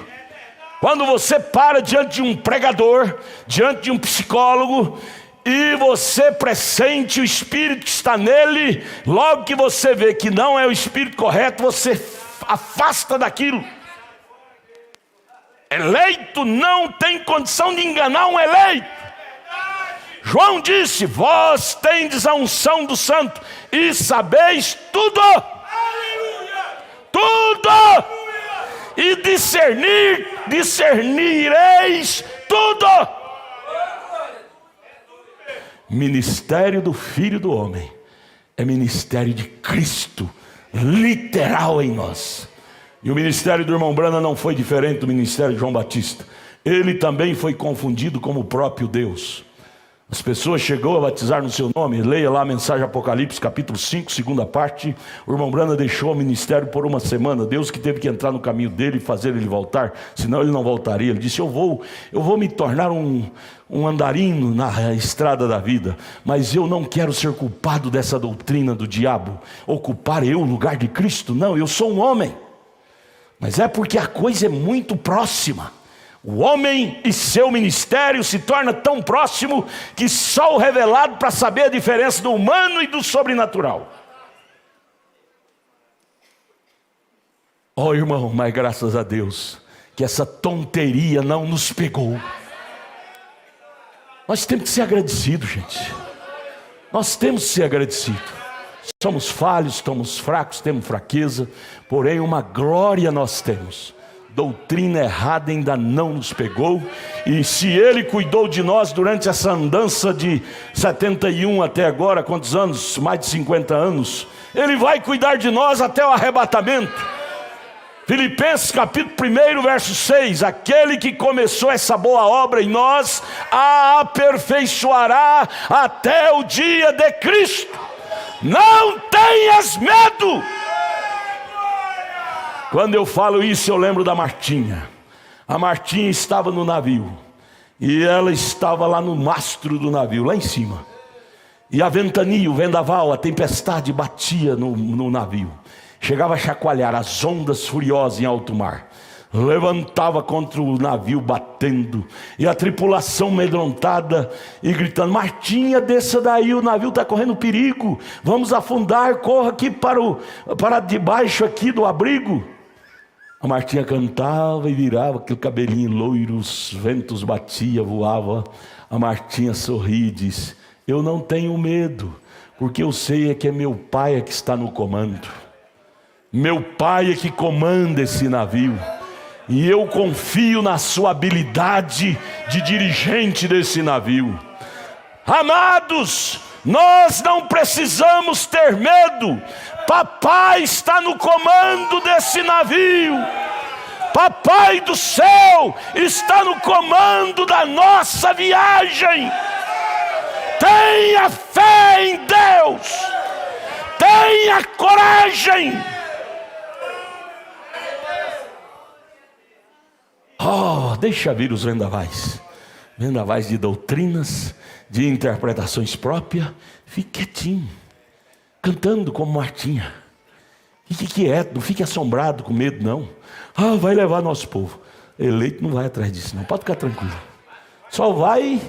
Quando você para diante de um pregador, diante de um psicólogo, e você pressente o espírito que está nele, logo que você vê que não é o espírito correto, você afasta daquilo. Eleito não tem condição de enganar um eleito. João disse: vós tendes a unção do santo e sabeis tudo. Tudo. E discernireis tudo. Ministério do Filho do Homem é ministério de Cristo, literal em nós. E o ministério do irmão Branham não foi diferente do ministério de João Batista. Ele também foi confundido como o próprio Deus. As pessoas chegou a batizar no seu nome. Leia lá a mensagem Apocalipse capítulo 5, segunda parte. O irmão Branham deixou o ministério por uma semana. Deus que teve que entrar no caminho dele e fazer ele voltar, senão ele não voltaria. Ele disse: eu vou me tornar um andarino na estrada da vida, mas eu não quero ser culpado dessa doutrina do diabo, ocupar eu o lugar de Cristo. Não, eu sou um homem, mas é porque a coisa é muito próxima. O homem e seu ministério se torna tão próximo que só o revelado para saber a diferença do humano e do sobrenatural. Oh, irmão, mas graças a Deus que essa tonteria não nos pegou. Nós temos que ser agradecidos, gente. Nós temos que ser agradecidos. Somos falhos, somos fracos, temos fraqueza, porém uma glória nós temos. Doutrina errada ainda não nos pegou. E se ele cuidou de nós durante essa andança de 71 até agora, quantos anos? Mais de 50 anos. Ele vai cuidar de nós até o arrebatamento. Filipenses capítulo 1, verso 6. Aquele que começou essa boa obra em nós a aperfeiçoará até o dia de Cristo. Não tenhas medo. Quando eu falo isso, eu lembro da Martinha. A Martinha estava no navio, e ela estava lá no mastro do navio, lá em cima. E a ventania, o vendaval, a tempestade batia no navio. Chegava a chacoalhar, as ondas furiosas em alto mar. Levantava contra o navio batendo. E a tripulação amedrontada e gritando: Martinha, desça daí, o navio está correndo perigo. Vamos afundar, corra aqui para debaixo aqui do abrigo. A Martinha cantava e virava aquele cabelinho loiro, os ventos batia, voava. A Martinha sorria e disse: eu não tenho medo, porque eu sei que é meu pai que está no comando. Meu pai é que comanda esse navio, e eu confio na sua habilidade de dirigente desse navio. Amados, nós não precisamos ter medo. Papai está no comando desse navio. Papai do céu está no comando da nossa viagem. Tenha fé em Deus. Tenha coragem. Oh, deixa vir os vendavais. Vendavais de doutrinas, de interpretações próprias. Fique quietinho, cantando como Martinha. Fique quieto, não fique assombrado, com medo não. Vai levar nosso povo. Eleito não vai atrás disso não, pode ficar tranquilo. Só vai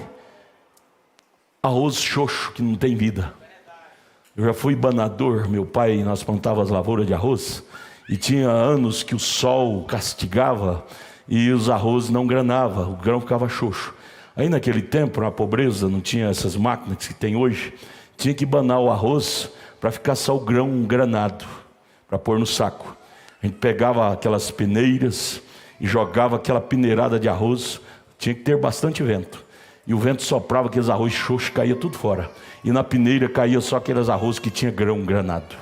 arroz xoxo que não tem vida. Eu já fui banador, meu pai, nós plantávamos lavouras de arroz, e tinha anos que o sol castigava e os arroz não granavam, o grão ficava xoxo. Aí naquele tempo, na pobreza, não tinha essas máquinas que tem hoje, tinha que banar o arroz para ficar só o grão granado, para pôr no saco. A gente pegava aquelas peneiras e jogava aquela peneirada de arroz, tinha que ter bastante vento. E o vento soprava, aqueles arroz xoxos, caía tudo fora. E na peneira caía só aqueles arroz que tinha grão granado.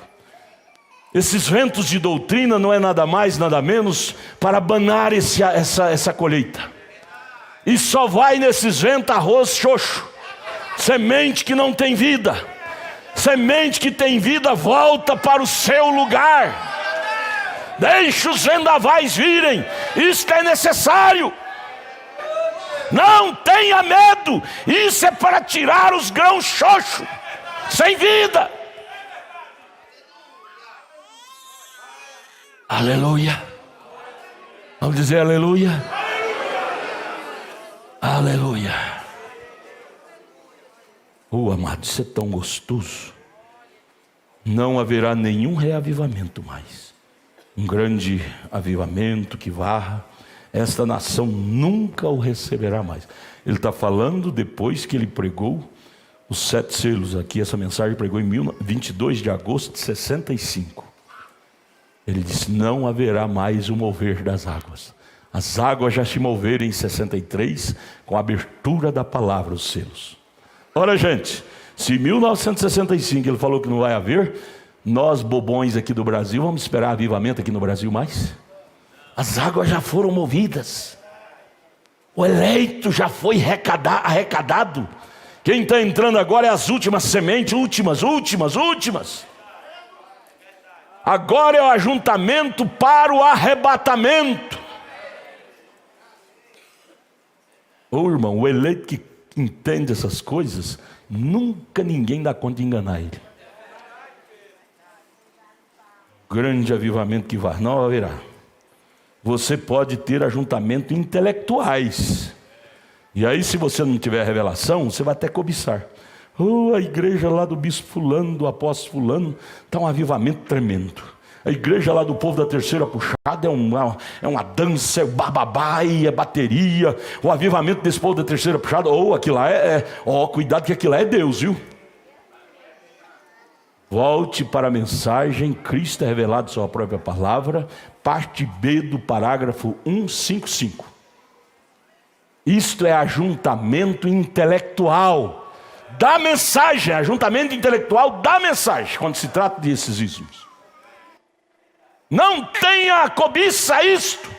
Esses ventos de doutrina não é nada mais, nada menos, para banar essa colheita. E só vai nesses ventos arroz xoxo. Semente que não tem vida. Semente que tem vida volta para o seu lugar. Deixe os vendavais virem. Isto é necessário. Não tenha medo. Isso é para tirar os grãos xoxos, sem vida. Aleluia. Vamos dizer aleluia. Aleluia. Oh, amado, isso é tão gostoso. Não haverá nenhum reavivamento mais. Um grande avivamento que varra. Esta nação nunca o receberá mais. Ele está falando depois que ele pregou os 7 selos aqui. Essa mensagem ele pregou em 22 de agosto de 65. Ele disse: não haverá mais o mover das águas. As águas já se moveram em 63 com a abertura da palavra, os selos. Ora, gente, se em 1965 ele falou que não vai haver, nós bobões aqui do Brasil vamos esperar avivamento aqui no Brasil mais? As águas já foram movidas. O eleito já foi arrecadado. Quem está entrando agora é as últimas sementes, últimas. Agora é o ajuntamento para o arrebatamento. Ô irmão, o eleito que entende essas coisas, nunca ninguém dá conta de enganar ele. Grande avivamento que vai, não haverá. Você pode ter ajuntamento intelectuais. E aí, se você não tiver revelação, você vai até cobiçar. Oh, a igreja lá do bispo fulano, do apóstolo fulano, está um avivamento tremendo. A igreja lá do povo da terceira puxada é uma dança, é o bababá, é bateria. O avivamento desse povo da terceira puxada, aquilo lá cuidado que aquilo lá é Deus, viu? Volte para a mensagem, Cristo é revelado em sua própria palavra, parte B do parágrafo 155. Isto é ajuntamento intelectual da mensagem, ajuntamento intelectual da mensagem, quando se trata desses ismos. Não tenha cobiça a isto.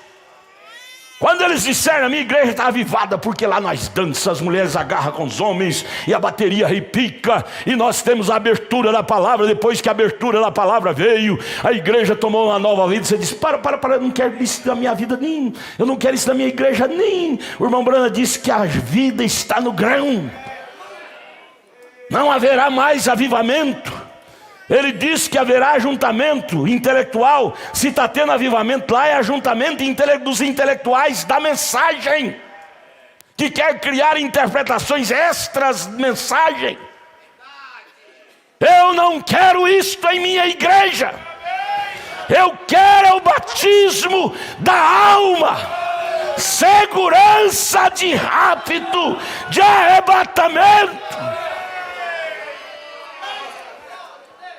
Quando eles disseram: a minha igreja está avivada porque lá nós dançamos, as mulheres agarram com os homens e a bateria repica, e nós temos a abertura da palavra. Depois que a abertura da palavra veio, a igreja tomou uma nova vida. Você disse: para, eu não quero isso na minha vida nem, eu não quero isso na minha igreja nem. O irmão Branham disse que a vida está no grão. Não haverá mais avivamento. Ele disse que haverá ajuntamento intelectual. Se está tendo avivamento lá, é ajuntamento dos intelectuais da mensagem, que quer criar interpretações extras de mensagem. Eu não quero isto em minha igreja. Eu quero o batismo da alma, segurança de rápido, de arrebatamento.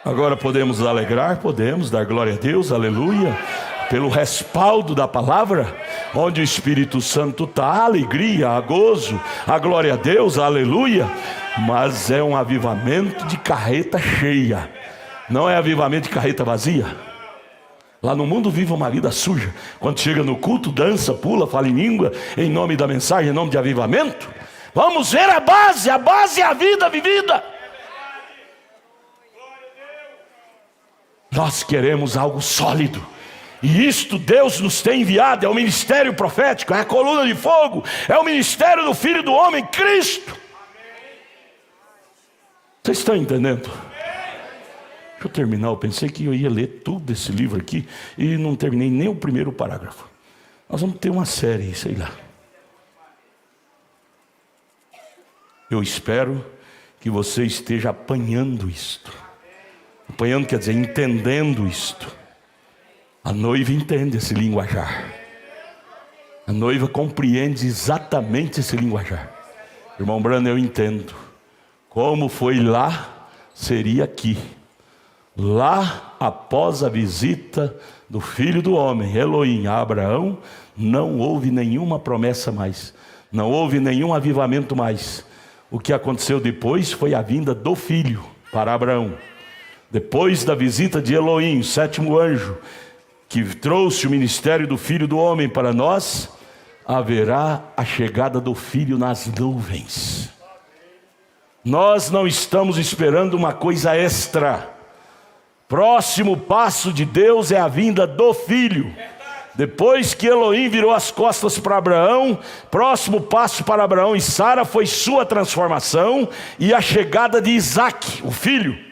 Agora podemos alegrar, podemos dar glória a Deus, aleluia, pelo respaldo da palavra, onde o Espírito Santo está, a alegria, a gozo, a glória a Deus, aleluia. Mas é um avivamento de carreta cheia, não é avivamento de carreta vazia. Lá no mundo vive uma vida suja. Quando chega no culto, dança, pula, fala em língua, em nome da mensagem, em nome de avivamento. Vamos ver a base é a vida vivida. Nós queremos algo sólido, e isto Deus nos tem enviado. É o ministério profético, é a coluna de fogo, é o ministério do Filho do Homem, Cristo. Vocês estão entendendo? Deixa eu terminar. Eu pensei que eu ia ler tudo esse livro aqui e não terminei nem o primeiro parágrafo. Nós vamos ter uma série, sei lá. Eu espero que você esteja apanhando isto. Apanhando quer dizer entendendo isto. A noiva entende esse linguajar. A noiva compreende exatamente esse linguajar. Irmão Branham, eu entendo. Como foi lá, seria aqui. Lá, após a visita do Filho do Homem, Elohim, a Abraão, não houve nenhuma promessa mais. Não houve nenhum avivamento mais. O que aconteceu depois foi a vinda do Filho para Abraão. Depois da visita de Elohim, o 7º anjo, que trouxe o ministério do Filho do Homem para nós, haverá a chegada do Filho nas nuvens. Nós não estamos esperando uma coisa extra. Próximo passo de Deus é a vinda do Filho. Depois que Elohim virou as costas para Abraão, próximo passo para Abraão e Sara foi sua transformação e a chegada de Isaac, o filho.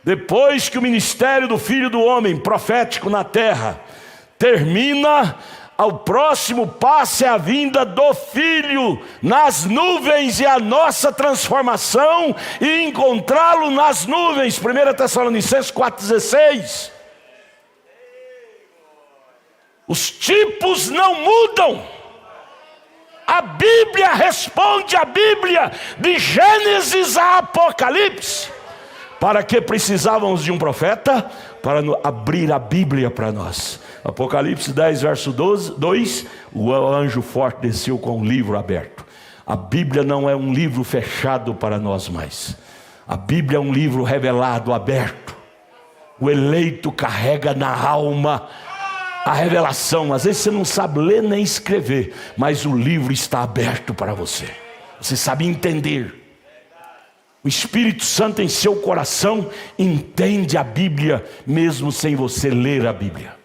Depois que o ministério do Filho do Homem, profético na terra, termina, ao próximo passo é a vinda do Filho nas nuvens e a nossa transformação e encontrá-lo nas nuvens. 1 Tessalonicenses 4,16. Os tipos não mudam. A Bíblia responde a Bíblia de Gênesis a Apocalipse. Para que precisávamos de um profeta? Para abrir a Bíblia para nós. Apocalipse 10, verso 2, o anjo forte desceu com o livro aberto. A Bíblia não é um livro fechado para nós mais. A Bíblia é um livro revelado, aberto. O eleito carrega na alma a revelação. Às vezes você não sabe ler nem escrever, mas o livro está aberto para você. Você sabe entender. O Espírito Santo em seu coração entende a Bíblia, mesmo sem você ler a Bíblia.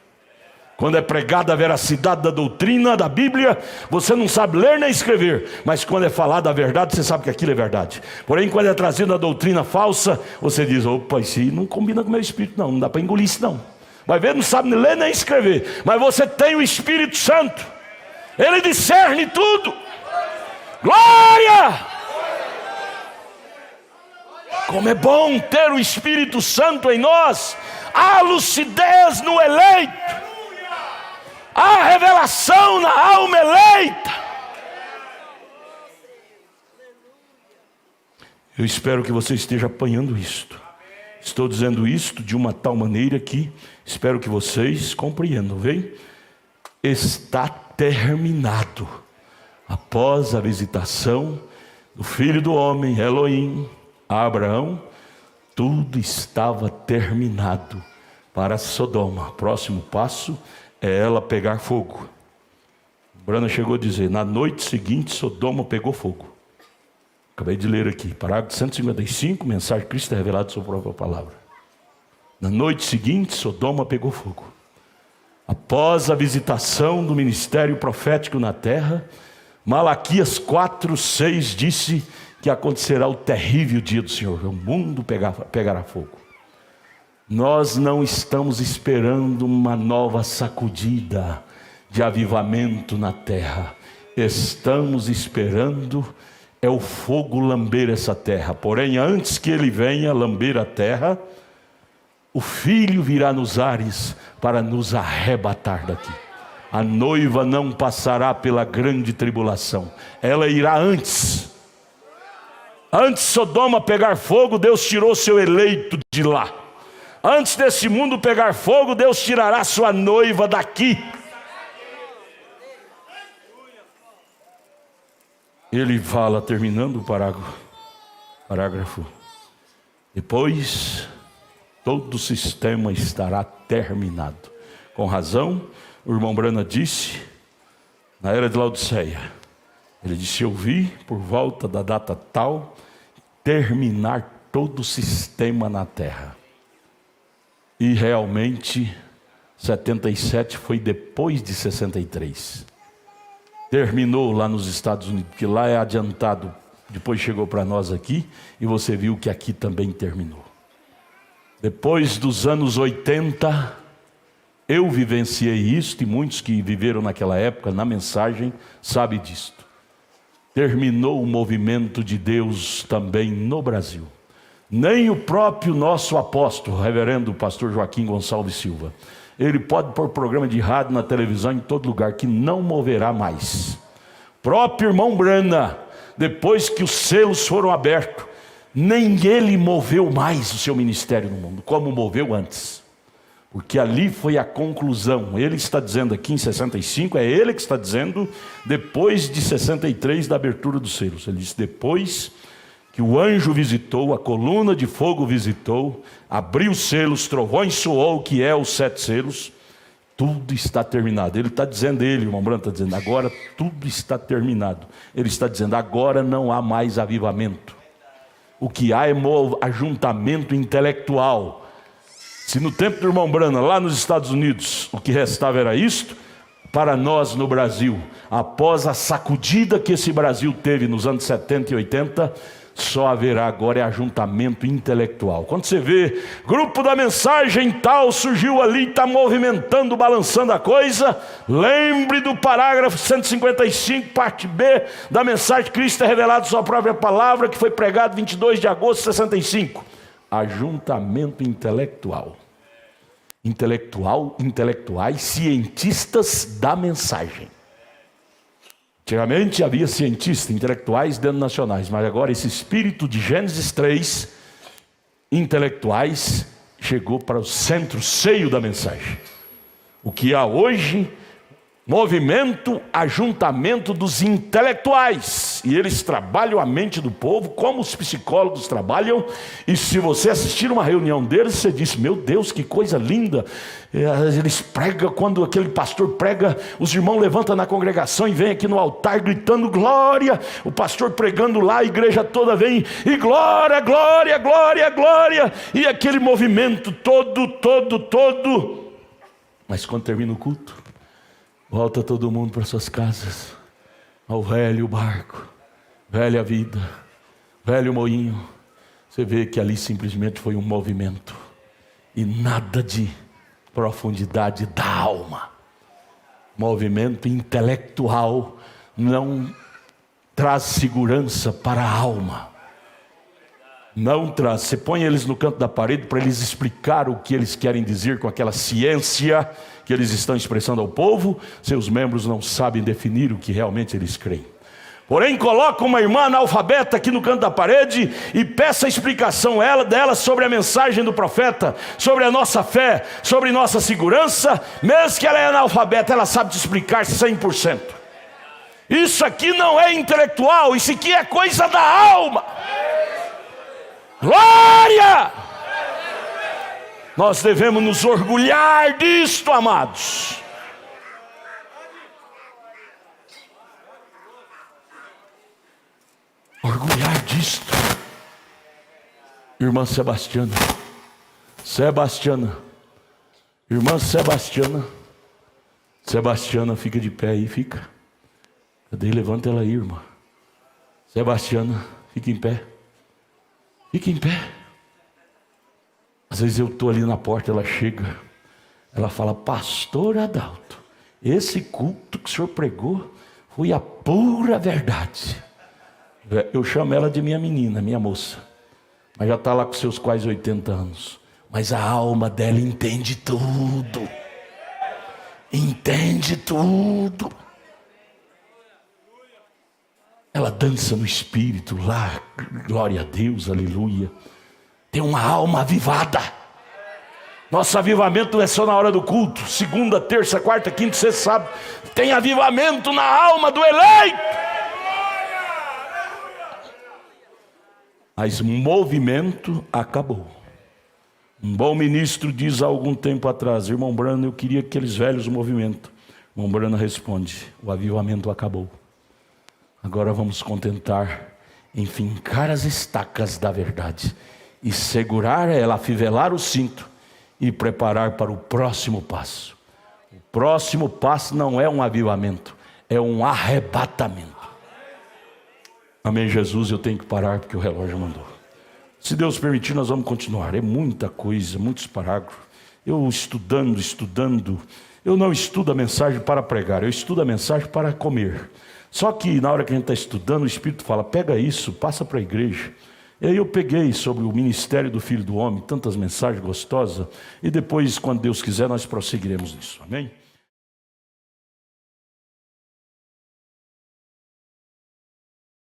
Quando é pregada a veracidade da doutrina da Bíblia, você não sabe ler nem escrever, mas quando é falada a verdade, você sabe que aquilo é verdade. Porém, quando é trazida a doutrina falsa, você diz: opa, isso aí não combina com o meu espírito, não dá para engolir isso não. Vai ver, não sabe nem ler nem escrever, mas você tem o Espírito Santo, ele discerne tudo. Glória! Como é bom ter o Espírito Santo em nós. Há lucidez no eleito, há revelação na alma eleita. Eu espero que você esteja apanhando isto. Estou dizendo isto de uma tal maneira que espero que vocês compreendam, vem? Está terminado. Após a visitação do Filho do Homem, Elohim, a Abraão, tudo estava terminado para Sodoma. Próximo passo é ela pegar fogo. Brana chegou a dizer: na noite seguinte Sodoma pegou fogo. Acabei de ler aqui, parágrafo 155, mensagem de Cristo revelada sua própria palavra. Na noite seguinte Sodoma pegou fogo. Após a visitação do ministério profético na terra, Malaquias 4:6 disse que acontecerá o terrível dia do Senhor, o mundo pegará fogo. Nós não estamos esperando uma nova sacudida de avivamento na terra. Estamos esperando o fogo lamber essa terra. Porém, antes que ele venha lamber a terra, o Filho virá nos ares para nos arrebatar daqui. A noiva não passará pela grande tribulação, ela irá antes. Antes de Sodoma pegar fogo, Deus tirou seu eleito de lá. Antes desse mundo pegar fogo, Deus tirará sua noiva daqui. Ele fala, terminando o parágrafo: depois todo o sistema estará terminado. Com razão, o irmão Brana disse, na era de Laodiceia, ele disse: eu vi por volta da data tal terminar todo o sistema na terra. E realmente 77 foi depois de 63. Terminou lá nos Estados Unidos, que lá é adiantado, depois chegou para nós aqui, e você viu que aqui também terminou. Depois dos anos 80, eu vivenciei isto, e muitos que viveram naquela época, na mensagem, sabem disto. Terminou o movimento de Deus também no Brasil. Nem o próprio nosso apóstolo, reverendo pastor Joaquim Gonçalves Silva, ele pode pôr programa de rádio na televisão em todo lugar, que não moverá mais. Próprio irmão Brana, depois que os selos foram abertos, nem ele moveu mais o seu ministério no mundo, como moveu antes. Porque ali foi a conclusão. Ele está dizendo aqui em 65, é ele que está dizendo, depois de 63 da abertura dos selos. Ele disse: depois que o anjo visitou, a coluna de fogo visitou, abriu os selos, trovões soou, que é os 7 selos, tudo está terminado. Ele está dizendo, o irmão Branco está dizendo, agora tudo está terminado. Ele está dizendo, agora não há mais avivamento. O que há é ajuntamento intelectual. Se no tempo do irmão Brana, lá nos Estados Unidos, o que restava era isto, para nós no Brasil, após a sacudida que esse Brasil teve nos anos 70 e 80, só haverá agora ajuntamento intelectual. Quando você vê grupo da mensagem tal, surgiu ali, está movimentando, balançando a coisa, lembre do parágrafo 155, parte B, da mensagem Cristo é revelado sua própria palavra, que foi pregado 22 de agosto de 65. Ajuntamento intelectual. Intelectuais, cientistas da mensagem. Antigamente havia cientistas, intelectuais denominacionais, mas agora esse espírito de Gênesis 3, intelectuais, chegou para o centro, seio da mensagem. O que há hoje, movimento, ajuntamento dos intelectuais. E eles trabalham a mente do povo, como os psicólogos trabalham. E se você assistir uma reunião deles, você diz, meu Deus, que coisa linda. Eles pregam, quando aquele pastor prega, os irmãos levantam na congregação e vêm aqui no altar gritando glória. O pastor pregando lá, a igreja toda vem e glória, glória, glória, glória. E aquele movimento todo. Mas quando termina o culto, volta todo mundo para suas casas, ao velho barco, velha vida, velho moinho. Você vê que ali simplesmente foi um movimento e nada de profundidade da alma. Movimento intelectual não traz segurança para a alma. Não traz. Você põe eles no canto da parede para eles explicar o que eles querem dizer com aquela ciência que eles estão expressando ao povo. Seus membros não sabem definir o que realmente eles creem. Porém, coloca uma irmã analfabeta aqui no canto da parede e peça a explicação dela sobre a mensagem do profeta, sobre a nossa fé, sobre nossa segurança. Mesmo que ela é analfabeta, ela sabe te explicar 100%. Isso aqui não é intelectual, isso aqui é coisa da alma. Glória! Nós devemos nos orgulhar disto, amados. Orgulhar disto. Irmã Sebastiana, irmã Sebastiana, fica de pé aí, fica. Cadê? Levanta ela aí, irmã. Sebastiana, fica em pé. Fica em pé. Às vezes eu estou ali na porta, ela chega, ela fala, pastor Adalto, esse culto que o senhor pregou foi a pura verdade. Eu chamo ela de minha menina, minha moça, mas já está lá com seus quase 80 anos. Mas a alma dela entende tudo. Entende tudo. Ela dança no espírito lá, glória a Deus, aleluia. Tem uma alma avivada. Nosso avivamento não é só na hora do culto. Segunda, terça, quarta, quinta, sexta, sábado. Tem avivamento na alma do eleito. Mas movimento acabou. Um bom ministro diz há algum tempo atrás, irmão Brano, eu queria aqueles velhos movimentos. Irmão Brano responde, o avivamento acabou. Agora vamos contentar em fincar as estacas da verdade e segurar ela, afivelar o cinto e preparar para o próximo passo. O próximo passo não é um avivamento, é um arrebatamento. Amém, Jesus, eu tenho que parar porque o relógio mandou. Se Deus permitir, nós vamos continuar. É muita coisa, muitos parágrafos. Eu estudando, eu não estudo a mensagem para pregar, eu estudo a mensagem para comer. Só que na hora que a gente está estudando, o Espírito fala, pega isso, passa para a igreja. E aí eu peguei sobre o ministério do Filho do Homem, tantas mensagens gostosas, e depois, quando Deus quiser, nós prosseguiremos nisso, amém?